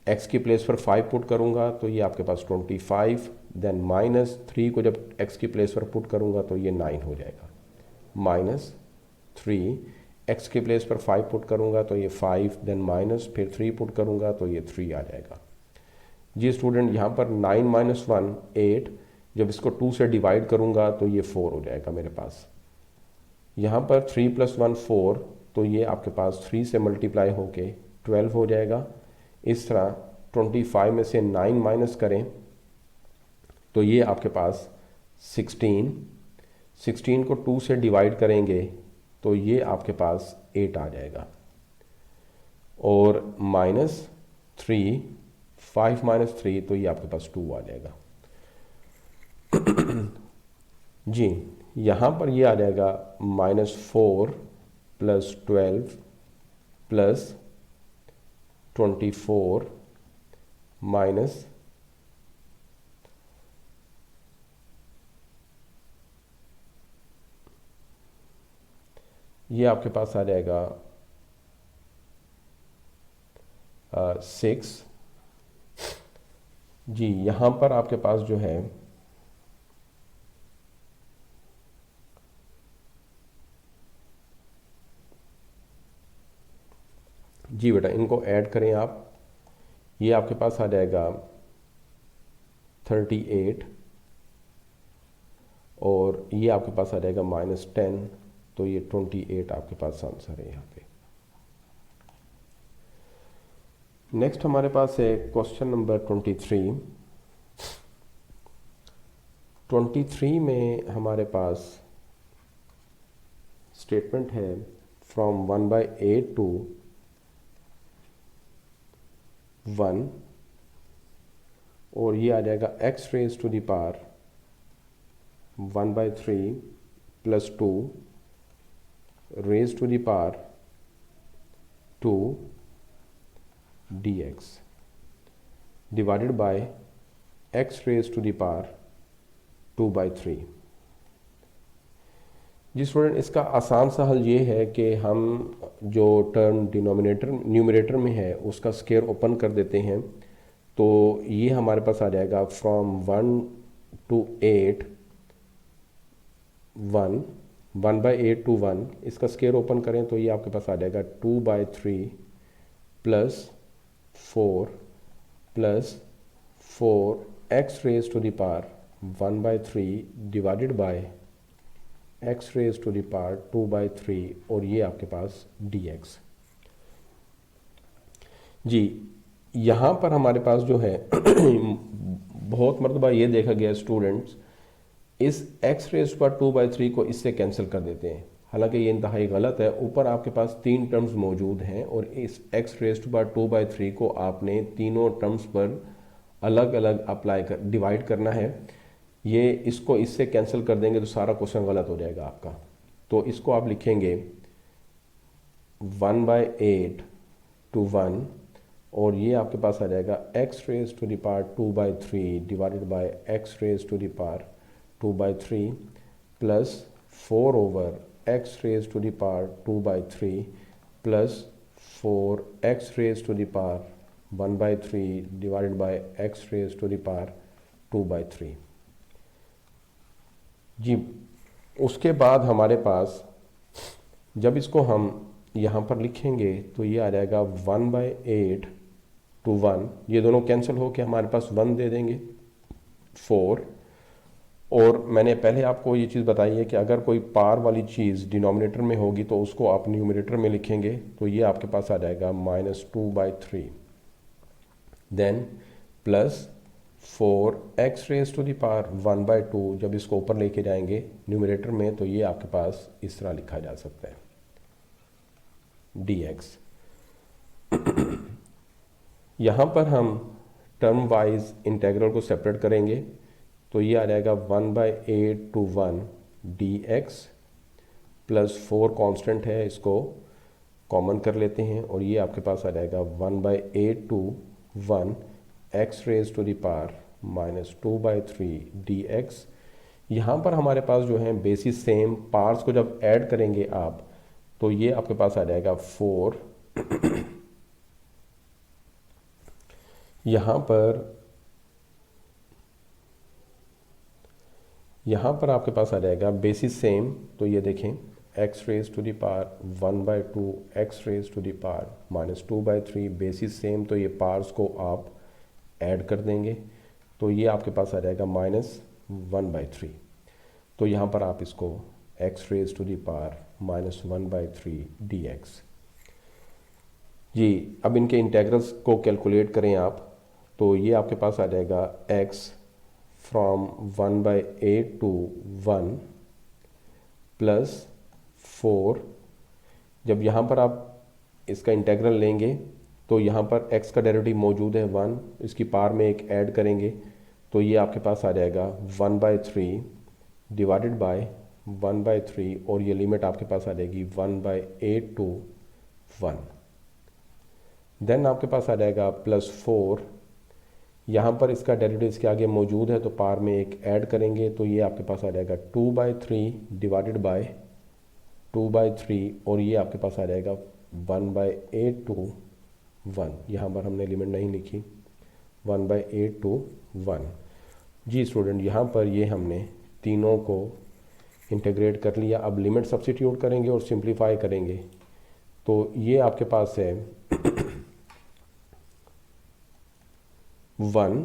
x की प्लेस पर 5 पुट करूँगा तो ये आपके पास 25। देन -3 को जब x की प्लेस पर पुट करूँगा तो ये 9 हो जाएगा। -3, x की प्लेस पर 5 पुट करूँगा तो ये 5, देन माइनस, फिर 3 पुट करूँगा तो ये 3 आ जाएगा। जी स्टूडेंट, यहाँ पर 9 - 1 8, जब इसको 2 से डिवाइड करूँगा तो ये 4 हो जाएगा मेरे पास। यहाँ पर 3 + 1 4, तो ये आपके पास 3 से मल्टीप्लाई होके 12 हो जाएगा। इस तरह 25 में से 9 माइनस करें तो ये आपके पास 16 को 2 से डिवाइड करेंगे तो ये आपके पास 8 आ जाएगा। और -3, 5 - 3, तो ये आपके पास 2 आ जाएगा। जी यहाँ पर ये आ जाएगा -4 + 12 + 24 माइनस ये आपके पास आ जाएगा 6। जी यहाँ पर आपके पास जो है जी बेटा, इनको ऐड करें आप, ये आपके पास आ जाएगा 38 और ये आपके पास आ जाएगा -10, तो ये 28 आपके पास आंसर है यहाँ पे। नेक्स्ट हमारे पास है क्वेश्चन नंबर 23। 23 में हमारे पास स्टेटमेंट है फ्रॉम 1/8 टू 1 और ये आ जाएगा x raise to the power 1/3 plus 2 raise to the power 2 dx divided by x raise to the power 2/3। जी स्टूडेंट, इसका आसान सा हल ये है कि हम जो टर्म डिनोमिनेटर न्यूमरेटर में है उसका स्क्वायर ओपन कर देते हैं, तो ये हमारे पास आ जाएगा फ्रॉम 1 to 8 1/8 to 1। इसका स्क्वायर ओपन करें तो ये आपके पास आ जाएगा 2/3 plus 4 plus 4 x raise to the power 1/3 divided by x raise to the power 2/3 और ये आपके पास dx। जी यहाँ पर हमारे पास जो है बहुत मरतबा ये देखा गया स्टूडेंट्स, इस x रेज टू पावर 2/3 को इससे कैंसिल कर देते हैं, हालांकि ये इंतहाई गलत है। ऊपर आपके पास 3 टर्म्स मौजूद हैं और इस x रेज टू पावर 2/3 को आपने तीनों टर्म्स पर अलग अलग अप्लाई कर डिवाइड करना है। ये इसको इससे कैंसिल कर देंगे तो सारा क्वेश्चन गलत हो जाएगा आपका। तो इसको आप लिखेंगे 1/8 to 1 और ये आपके पास आ जाएगा x raise to the power 2/3 divided by x raise to the power 2/3 plus 4 over x raise to the power 2/3 plus 4 x raise to the power 1/3 divided by x raise to the power 2/3। जी उसके बाद हमारे पास जब इसको हम यहाँ पर लिखेंगे तो ये आ जाएगा 1/8 to 1, ये दोनों कैंसिल हो के हमारे पास 1 दे देंगे 4। और मैंने पहले आपको ये चीज़ बताई है कि अगर कोई पार वाली चीज़ डिनोमिनेटर में होगी तो उसको आप न्यूमरेटर में लिखेंगे, तो ये आपके पास आ जाएगा -2/3 then plus 4 x raise to the power 1/2। जब इसको ऊपर लेके जाएंगे न्यूमरेटर में तो ये आपके पास इस तरह लिखा जा सकता है dx। यहाँ पर हम टर्म वाइज इंटेग्रल को सेपरेट करेंगे तो ये आ जाएगा 1/8 to 1 dx प्लस 4 कांस्टेंट है, इसको कॉमन कर लेते हैं और ये आपके पास आ जाएगा 1/8 to 1 x raise to the power -2/3 dx। यहाँ पर हमारे पास जो है बेसिस सेम, पार्ट्स को जब ऐड करेंगे आप तो ये आपके पास आ जाएगा 4 यहाँ पर आपके पास आ जाएगा बेसिस सेम, तो ये देखें x raise to the power 1/2 x raise to the power -2/3 basis same, तो ये पार्ट्स को आप ऐड कर देंगे तो ये आपके पास आ जाएगा -1/3। तो यहाँ पर आप इसको x raise to the power -1/3 dx। जी अब इनके इंटेग्रल्स को कैलकुलेट करें आप, तो ये आपके पास आ जाएगा x फ्रॉम 1/8 to 1 प्लस 4। जब यहाँ पर आप इसका इंटेग्रल लेंगे तो यहाँ पर x का डेरिवेटिव मौजूद है 1, इसकी पावर में एक ऐड करेंगे तो ये आपके पास आ जाएगा 1/3 डिवाइडेड बाय 1/3 और ये लिमिट आपके पास आ जाएगी 1/8 to 1। देन आपके पास आ जाएगा प्लस 4, यहाँ पर इसका डेरिवेटिव इसके आगे मौजूद है तो पावर में एक ऐड करेंगे तो ये आपके पास आ जाएगा 2/3 डिवाइडेड बाय 2/3 और ये आपके पास आ जाएगा 1/8 to 1। यहाँ पर हमने लिमिट नहीं लिखी, 1/8 to 1। जी स्टूडेंट, यहाँ पर ये हमने तीनों को इंटीग्रेट कर लिया। अब लिमिट सब्स्टिट्यूट करेंगे और सिंप्लीफाई करेंगे तो ये आपके पास है 1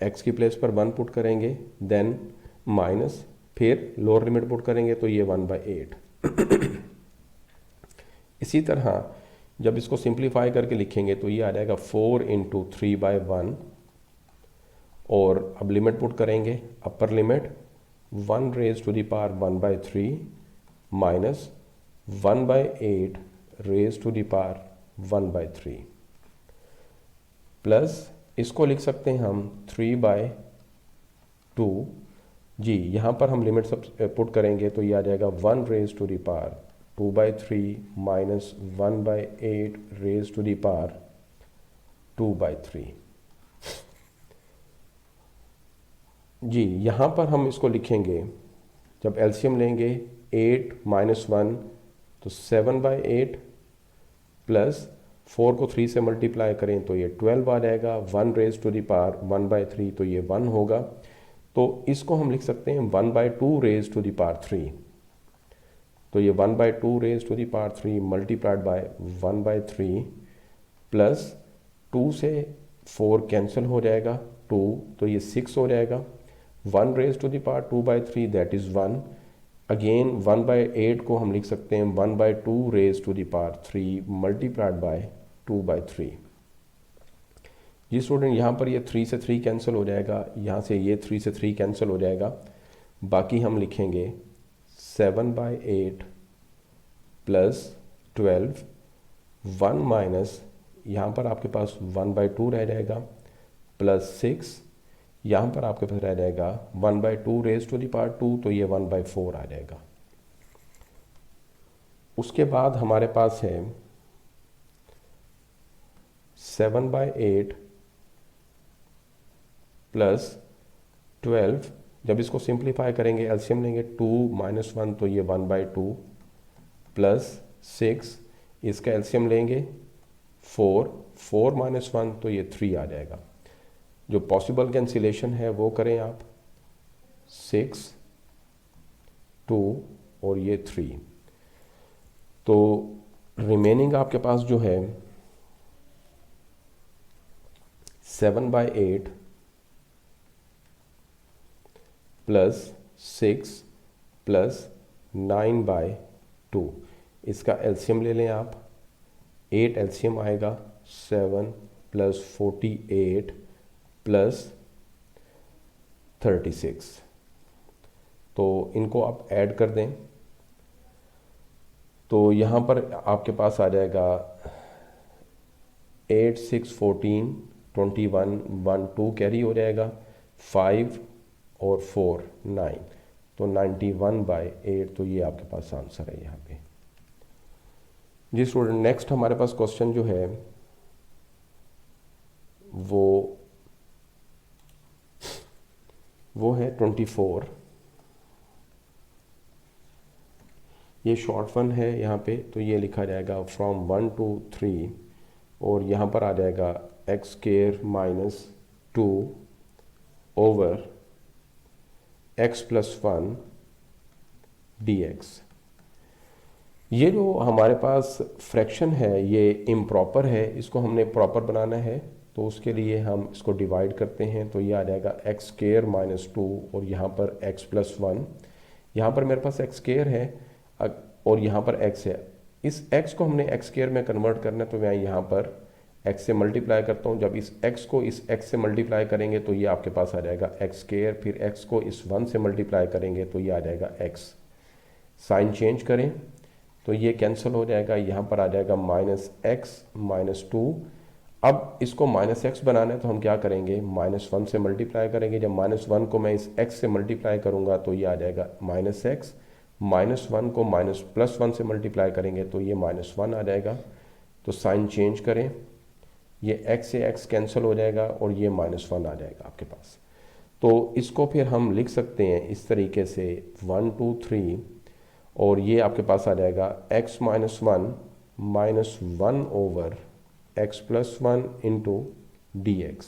x की प्लेस पर 1 पुट करेंगे, देन माइनस, फिर लोअर लिमिट पुट करेंगे तो ये 1/8। इसी तरह जब इसको सिंप्लीफाई करके लिखेंगे तो ये आ जाएगा 4 इंटू 3/1, और अब लिमिट पुट करेंगे, upper limit 1 raise to the power 1/3 minus 1/8 raise to the power 1/3, plus इसको लिख सकते हैं हम 3/2। जी, यहाँ पर हम लिमिट सब पुट करेंगे तो ये आ जाएगा 1 raise to the power 2/3 minus 1/8 raise to the power 2/3। जी, यहाँ पर हम इसको लिखेंगे, जब एलसीएम लेंगे 8 माइनस 1 तो 7/8, प्लस 4 को 3 से मल्टीप्लाई करें तो ये 12 आ जाएगा, 1 रेज टू द पावर 1/3 तो ये 1 होगा। तो इसको हम लिख सकते हैं 1/2 रेज टू द पावर 3, तो ये 1/2 raise to the power 3 multiplied by 1/3, plus 2 से 4 कैंसिल हो जाएगा, 2 तो ये 6 हो जाएगा, 1 raise to the power 2/3 that is 1। Again 1/8 को हम लिख सकते हैं 1/2 raise to the power 3 multiplied by 2/3। जी स्टूडेंट, यहाँ पर ये 3 से 3 कैंसिल हो जाएगा, यहाँ से ये 3 से 3 कैंसिल हो जाएगा, बाकी हम लिखेंगे 7/8 प्लस 12, 1 माइनस, यहाँ पर आपके पास 1/2 रह जाएगा, प्लस 6, यहाँ पर आपके पास रह जाएगा 1/2 रेज टू द पावर 2 तो ये 1/4 आ जाएगा। उसके बाद हमारे पास है 7/8 प्लस 12, जब इसको सिंप्लीफाई करेंगे एलसीएम लेंगे 2 माइनस 1 तो ये 1/2, प्लस 6, इसका एलसीएम लेंगे 4 माइनस 1 तो ये 3 आ जाएगा। जो पॉसिबल कैंसिलेशन है वो करें आप, 6, 2 और ये 3, तो रिमेनिंग आपके पास जो है 7/8 प्लस 6 प्लस 9/2, इसका एलसीएम ले लें आप, 8 एलसीएम आएगा, 7 प्लस 48 प्लस 36, तो इनको आप ऐड कर दें तो यहाँ पर आपके पास आ जाएगा 8, 6, 14, 21, 1, 2 कैरी हो जाएगा, 5 और 4, 9, तो 91/8, तो ये आपके पास आंसर है यहाँ पे। जी स्टूडेंट, नेक्स्ट हमारे पास क्वेश्चन जो है वो है 24। ये शॉर्ट वन है यहाँ पे, तो ये लिखा जाएगा फ्रॉम 1 to 3, और यहाँ पर आ जाएगा x² minus 2 over x+1 dx। ये जो हमारे पास फ्रैक्शन है ये इम्प्रॉपर है, इसको हमने प्रॉपर बनाना है, तो उसके लिए हम इसको डिवाइड करते हैं, तो ये आ जाएगा x² माइनस 2 और यहाँ पर x+1, यहाँ पर मेरे पास x² है और यहाँ पर x है, इस x को हमने x² में कन्वर्ट करना है, तो मैं यहाँ पर x से मल्टीप्लाई करता हूँ, जब इस x को इस x से मल्टीप्लाई करेंगे तो ये आपके पास आ जाएगा x², फिर x को इस 1 से मल्टीप्लाई करेंगे तो ये आ जाएगा x। साइन चेंज करें तो ये कैंसिल हो जाएगा, यहाँ पर आ जाएगा -x - 2। अब इसको -x बनाना है तो हम क्या करेंगे, -1 से मल्टीप्लाई करेंगे, जब -1 को मैं इस x से मल्टीप्लाई करूँगा तो ये आ जाएगा -x, -1 को +1 से मल्टीप्लाई करेंगे तो ये -1 आ जाएगा। तो साइन चेंज करें, ये x से x कैंसिल हो जाएगा और ये -1 आ जाएगा आपके पास। तो इसको फिर हम लिख सकते हैं इस तरीके से 1, 2, 3, और ये आपके पास आ जाएगा x - 1 -1 over x+1 into dx।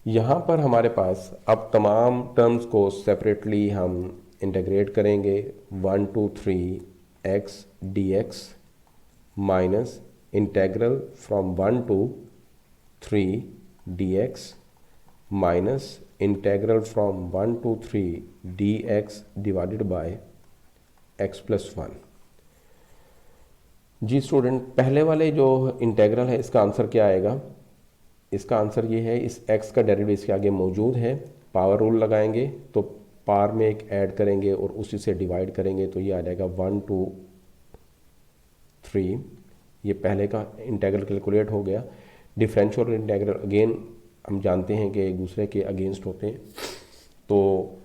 यहाँ पर हमारे पास अब तमाम टर्म्स को सेपरेटली हम इंटीग्रेट करेंगे, 1, 2, 3 x dx minus integral from 1 to 3 dx minus integral from 1 to 3 dx divided by x plus 1। जी स्टूडेंट, पहले वाले जो इंटेग्रल है इसका आंसर क्या आएगा? इसका आंसर ये है, इस x का डेरिवेटिव इसके आगे मौजूद है, पावर रूल लगाएंगे तो पावर में एक ऐड करेंगे और उसी से डिवाइड करेंगे तो ये आ जाएगा 1 to 3। ये पहले का इंटेग्रल कैलकुलेट हो गया। डिफरेंशियल और इंटेग्रल अगेन हम जानते हैं कि एक दूसरे के अगेंस्ट होते हैं, तो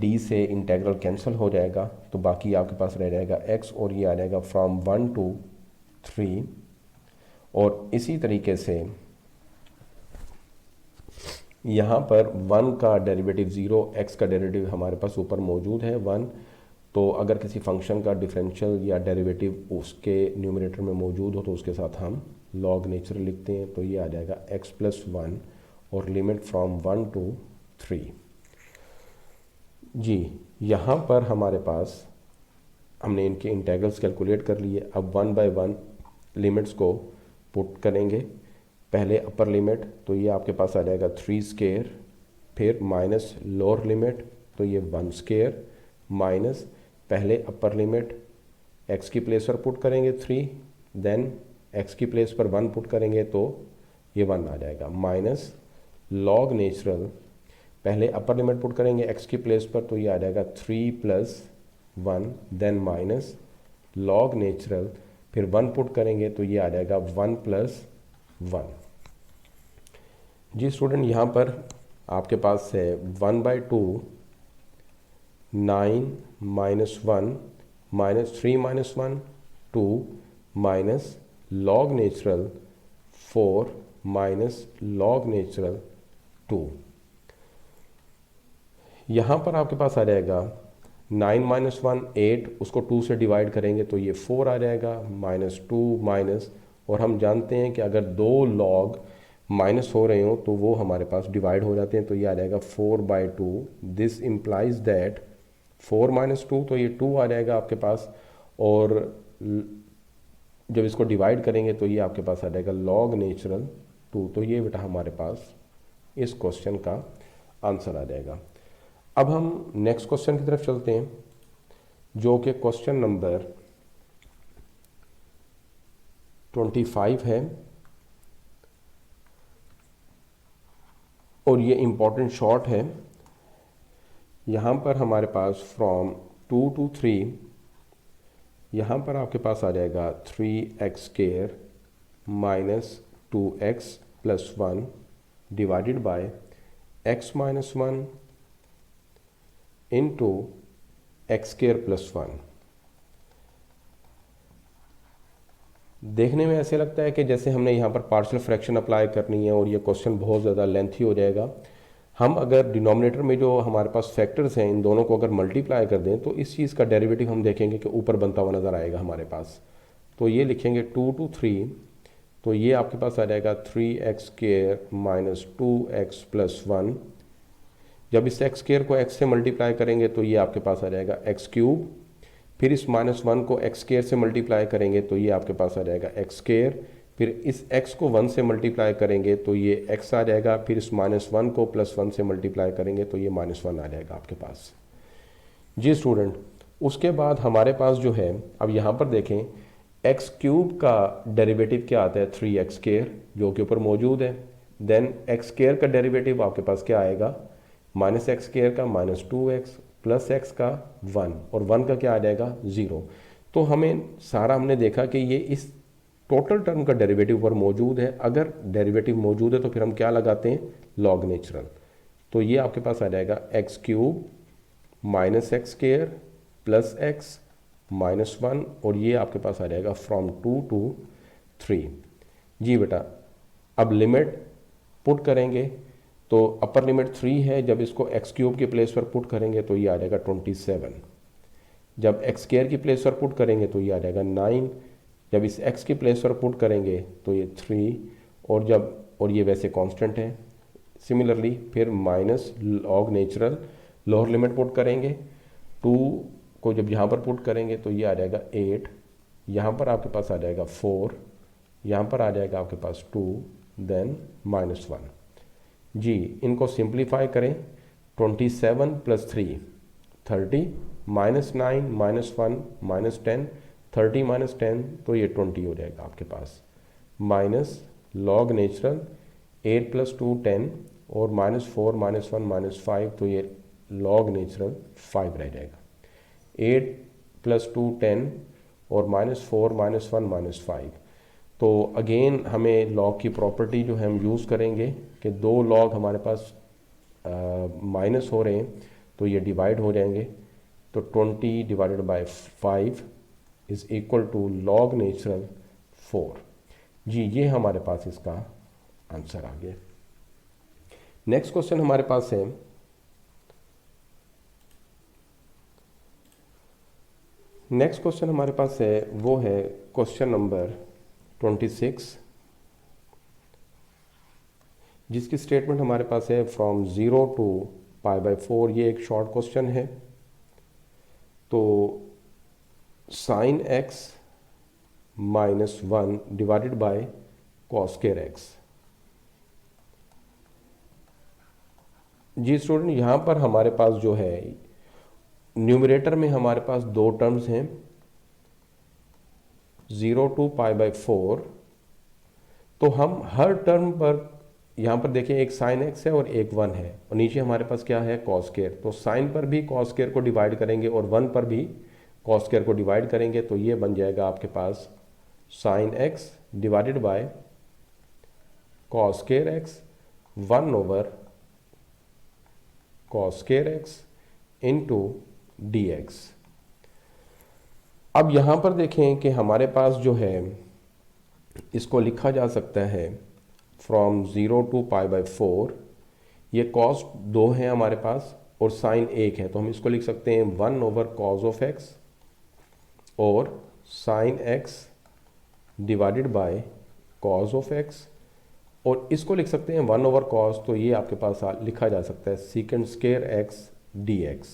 d से इंटेग्रल कैंसिल हो जाएगा तो बाकी आपके पास रह जाएगा x और ये आ जाएगा फ्रॉम 1 to 3। और इसी तरीके से यहाँ पर 1 का डेरिवेटिव 0, x का डेरिवेटिव हमारे पास ऊपर मौजूद है 1, तो अगर किसी फंक्शन का डिफरेंशियल या डेरिवेटिव उसके न्यूमरेटर में मौजूद हो तो उसके साथ हम लॉग नेचुरल लिखते हैं, तो ये आ जाएगा x प्लस 1 और लिमिट फ्रॉम 1 to 3। जी यहाँ पर हमारे पास हमने इनके इंटेग्रल्स कैलकुलेट कर लिए। अब 1 by 1 लिमिट्स को पुट करेंगे। पहले अपर लिमिट तो ये आपके पास आ जाएगा 3 स्क्वायर, फिर माइनस लोअर लिमिट तो ये 1 स्क्वायर, माइनस पहले अपर लिमिट x की प्लेस पर पुट करेंगे 3, देन x की प्लेस पर 1 पुट करेंगे तो ये 1 आ जाएगा, माइनस लॉग नेचुरल पहले अपर लिमिट पुट करेंगे x की प्लेस पर तो ये आ जाएगा 3 plus 1, then minus log natural फिर 1 पुट करेंगे तो ये आ जाएगा 1 प्लस 1। जी स्टूडेंट, यहाँ पर आपके पास है 1 by 2 9 minus 1 minus 3 minus 1 2 minus log natural 4 minus log natural 2। यहाँ पर आपके पास आ जाएगा 9 माइनस 1 8, उसको 2 से डिवाइड करेंगे तो ये 4 आ जाएगा, माइनस 2 माइनस, और हम जानते हैं कि अगर दो लॉग माइनस हो रहे हो तो वो हमारे पास डिवाइड हो जाते हैं, तो ये आ जाएगा 4 by 2। This implies that 4 minus 2 तो ये 2 आ जाएगा आपके पास, और जब इसको डिवाइड करेंगे तो ये आपके पास आ जाएगा लॉग नेचुरल 2। तो ये बेटा हमारे पास इस क्वेश्चन का आंसर आ जाएगा। अब हम नेक्स्ट क्वेश्चन की तरफ चलते हैं, जो कि क्वेश्चन नंबर 25 है, और ये इम्पॉर्टेंट शॉर्ट है। यहाँ पर हमारे पास फ्रॉम 2 to 3, यहाँ पर आपके पास आ जाएगा 3x square minus 2x plus 1 divided by x minus 1 into x square plus 1। देखने में ऐसे लगता है कि जैसे हमने यहाँ पर पार्शियल फ्रैक्शन अप्लाई करनी है और ये क्वेश्चन बहुत ज़्यादा लेंथी हो जाएगा। हम अगर डिनोमिनेटर में जो हमारे पास फैक्टर्स हैं इन दोनों को अगर मल्टीप्लाई कर दें तो इस चीज़ का डेरिवेटिव हम देखेंगे कि ऊपर बनता हुआ नज़र आएगा हमारे पास। तो ये लिखेंगे 2 to 3, तो ये आपके पास आ जाएगा 3x square minus 2x plus 1। जब इस x स्क्वायर को x से मल्टीप्लाई करेंगे तो ये आपके पास आ जाएगा x क्यूब, फिर इस माइनस 1 को x स्क्वायर से मल्टीप्लाई करेंगे तो ये आपके पास आ जाएगा x स्क्वायर, फिर इस x को 1 से मल्टीप्लाई करेंगे तो ये x आ जाएगा, फिर इस माइनस 1 को प्लस 1 से मल्टीप्लाई करेंगे तो ये माइनस 1 आ जाएगा आपके पास। जी स्टूडेंट, उसके बाद हमारे पास जो है, अब यहाँ पर देखें x क्यूब का डेरिवेटिव क्या आता है 3x स्क्वायर, जो कि ऊपर मौजूद है। देन x स्क्वायर का डेरिवेटिव आपके पास क्या आएगा, माइनस एक्स स्क्वायर का माइनस 2x प्लस x का 1, और 1 का क्या आ जाएगा 0। तो हमें सारा हमने देखा कि ये इस टोटल टर्म का डेरिवेटिव पर मौजूद है। अगर डेरिवेटिव मौजूद है तो फिर हम क्या लगाते हैं, लॉग नेचुरल। तो ये आपके पास आ जाएगा x cube minus x square plus x minus 1, और ये आपके पास आ जाएगा फ्रॉम 2 to 3। जी बेटा, अब लिमिट पुट करेंगे तो अपर लिमिट 3 है, जब इसको एक्स क्यूब की प्लेस पर पुट करेंगे तो ये आ जाएगा 27। जब एक्स स्क्वायर की प्लेस पर पुट करेंगे तो ये आ जाएगा 9। जब इस x की प्लेस पर पुट करेंगे तो ये 3, और ये वैसे कांस्टेंट है। सिमिलरली फिर minus log natural lower limit put करेंगे, 2 को जब यहाँ पर पुट करेंगे तो ये आ जाएगा 8, यहाँ पर आपके पास आ जाएगा 4, यहाँ पर आ जाएगा आपके पास 2, देन -1। जी इनको सिंप्लीफाई करें, 27 + 3 30, -9 -1 -10, 30 - 10 तो ये 20 हो जाएगा आपके पास, माइनस लॉग नेचुरल 8 + 2 10 और -4 -1 -5 तो ये लॉग नेचुरल 5 रह जाएगा। 8 + 2 10 और -4 -1 -5 तो अगेन हमें लॉग की प्रॉपर्टी जो है हम यूज़ करेंगे कि दो लॉग हमारे पास माइनस हो रहे हैं तो ये डिवाइड हो जाएंगे, तो 20 / 5 = लॉग नेचुरल 4। जी ये हमारे पास इसका आंसर आ गया। नेक्स्ट क्वेश्चन हमारे पास है वो है क्वेश्चन नंबर 26, जिसकी स्टेटमेंट हमारे पास है फ्रॉम 0 to π/4। ये एक शॉर्ट क्वेश्चन है। तो sin x -1 divided by cos x। जी स्टूडेंट यहाँ पर हमारे पास जो है न्यूमरेटर में हमारे पास दो टर्म्स हैं, 0 to π/4। तो हम हर टर्म पर यहाँ पर देखें एक sin x है और एक 1 है और नीचे हमारे पास क्या है cos स्क्वायर, तो साइन पर भी cos स्क्वायर को डिवाइड करेंगे और 1 पर भी cos स्क्वायर को डिवाइड करेंगे, तो ये बन जाएगा आपके पास sin x divided by cos square x 1/cos square x into dx। अब यहाँ पर देखें कि हमारे पास जो है इसको लिखा जा सकता है फ्रॉम 0 to π/4। ये cos 2 है हमारे पास और sin 1 है, तो हम इसको लिख सकते हैं 1/cos x और sin x divided by cos x, और इसको लिख सकते हैं 1/cos, तो ये आपके पास लिखा जा सकता है secant स्क्वायर x dx।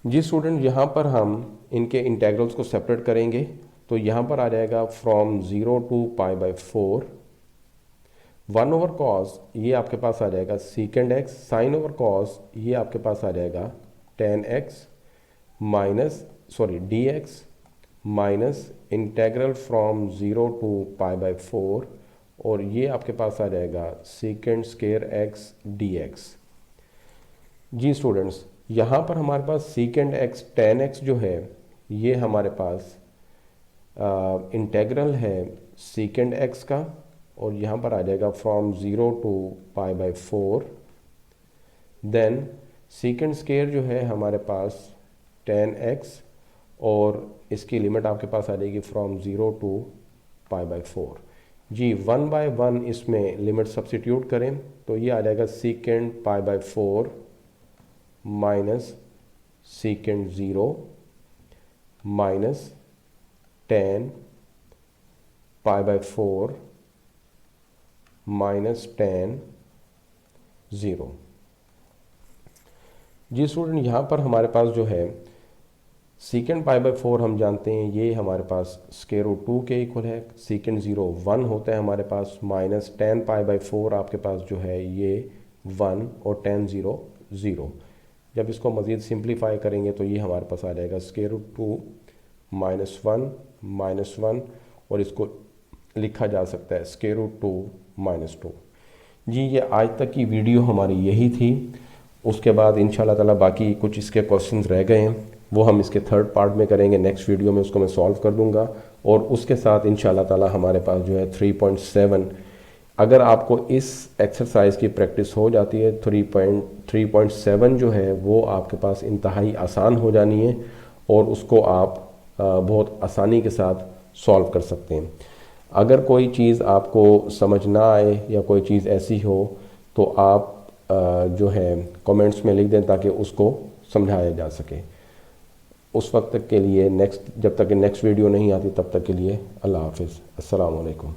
जी स्टूडेंट यहाँ पर हम इनके इंटेग्रल्स को सेपरेट करेंगे, तो यहाँ पर आ जाएगा फ्रॉम 0 to π/4 1/cos, ये आपके पास आ जाएगा secant x, sin/cos ये आपके पास आ जाएगा tan x dx minus integral from 0 to π/4 और ये आपके पास आ जाएगा secant स्क्वायर x dx। जी स्टूडेंट्स यहाँ पर हमारे पास secant x tan x जो है ये हमारे पास इंटेग्रल है secant x का, और यहाँ पर आ जाएगा from 0 to π/4। Then secant square जो है हमारे पास tan x और इसकी लिमिट आपके पास आ जाएगी फ्रॉम 0 to π/4। जी 1/1 इसमें लिमिट सब्सिट्यूट करें तो ये आ जाएगा secant π/4 minus secant 0 minus tan π/4 minus tan 0। जी स्टूडेंट यहाँ पर हमारे पास जो है secant π/4 हम जानते हैं ये हमारे पास √2 के इक्वल है, secant 0 1 होता है हमारे पास, माइनस tan π/4 आपके पास जो है ये 1 और tan 0 0। जब इसको मज़ीद सिंप्लीफाई करेंगे तो ये हमारे पास आ जाएगा √2 -1 और इसको लिखा जा सकता है √2 -2। जी ये आज तक की वीडियो हमारी यही थी। उसके बाद इंशाल्लाह ताला बाकी कुछ इसके क्वेश्चंस रह गए हैं, वो हम इसके थर्ड पार्ट में करेंगे, नेक्स्ट वीडियो में उसको मैं सॉल्व कर दूंगा। और उसके साथ इंशाल्लाह ताला हमारे पास जो है 3.7, अगर आपको इस एक्सरसाइज की प्रैक्टिस हो जाती है 3.7 जो है वो आपके पास इंतहाई आसान हो जानी है और उसको आप बहुत आसानी के साथ सॉल्व कर सकते हैं। अगर कोई चीज़ आपको समझ ना आए या कोई चीज़ ऐसी हो तो आप जो है कमेंट्स में लिख दें ताकि उसको समझाया जा सके। उस वक्त तक के लिए जब तक नेक्स्ट वीडियो नहीं आती तब तक के लिए अल्लाह हाफिज़, अस्सलाम वालेकुम।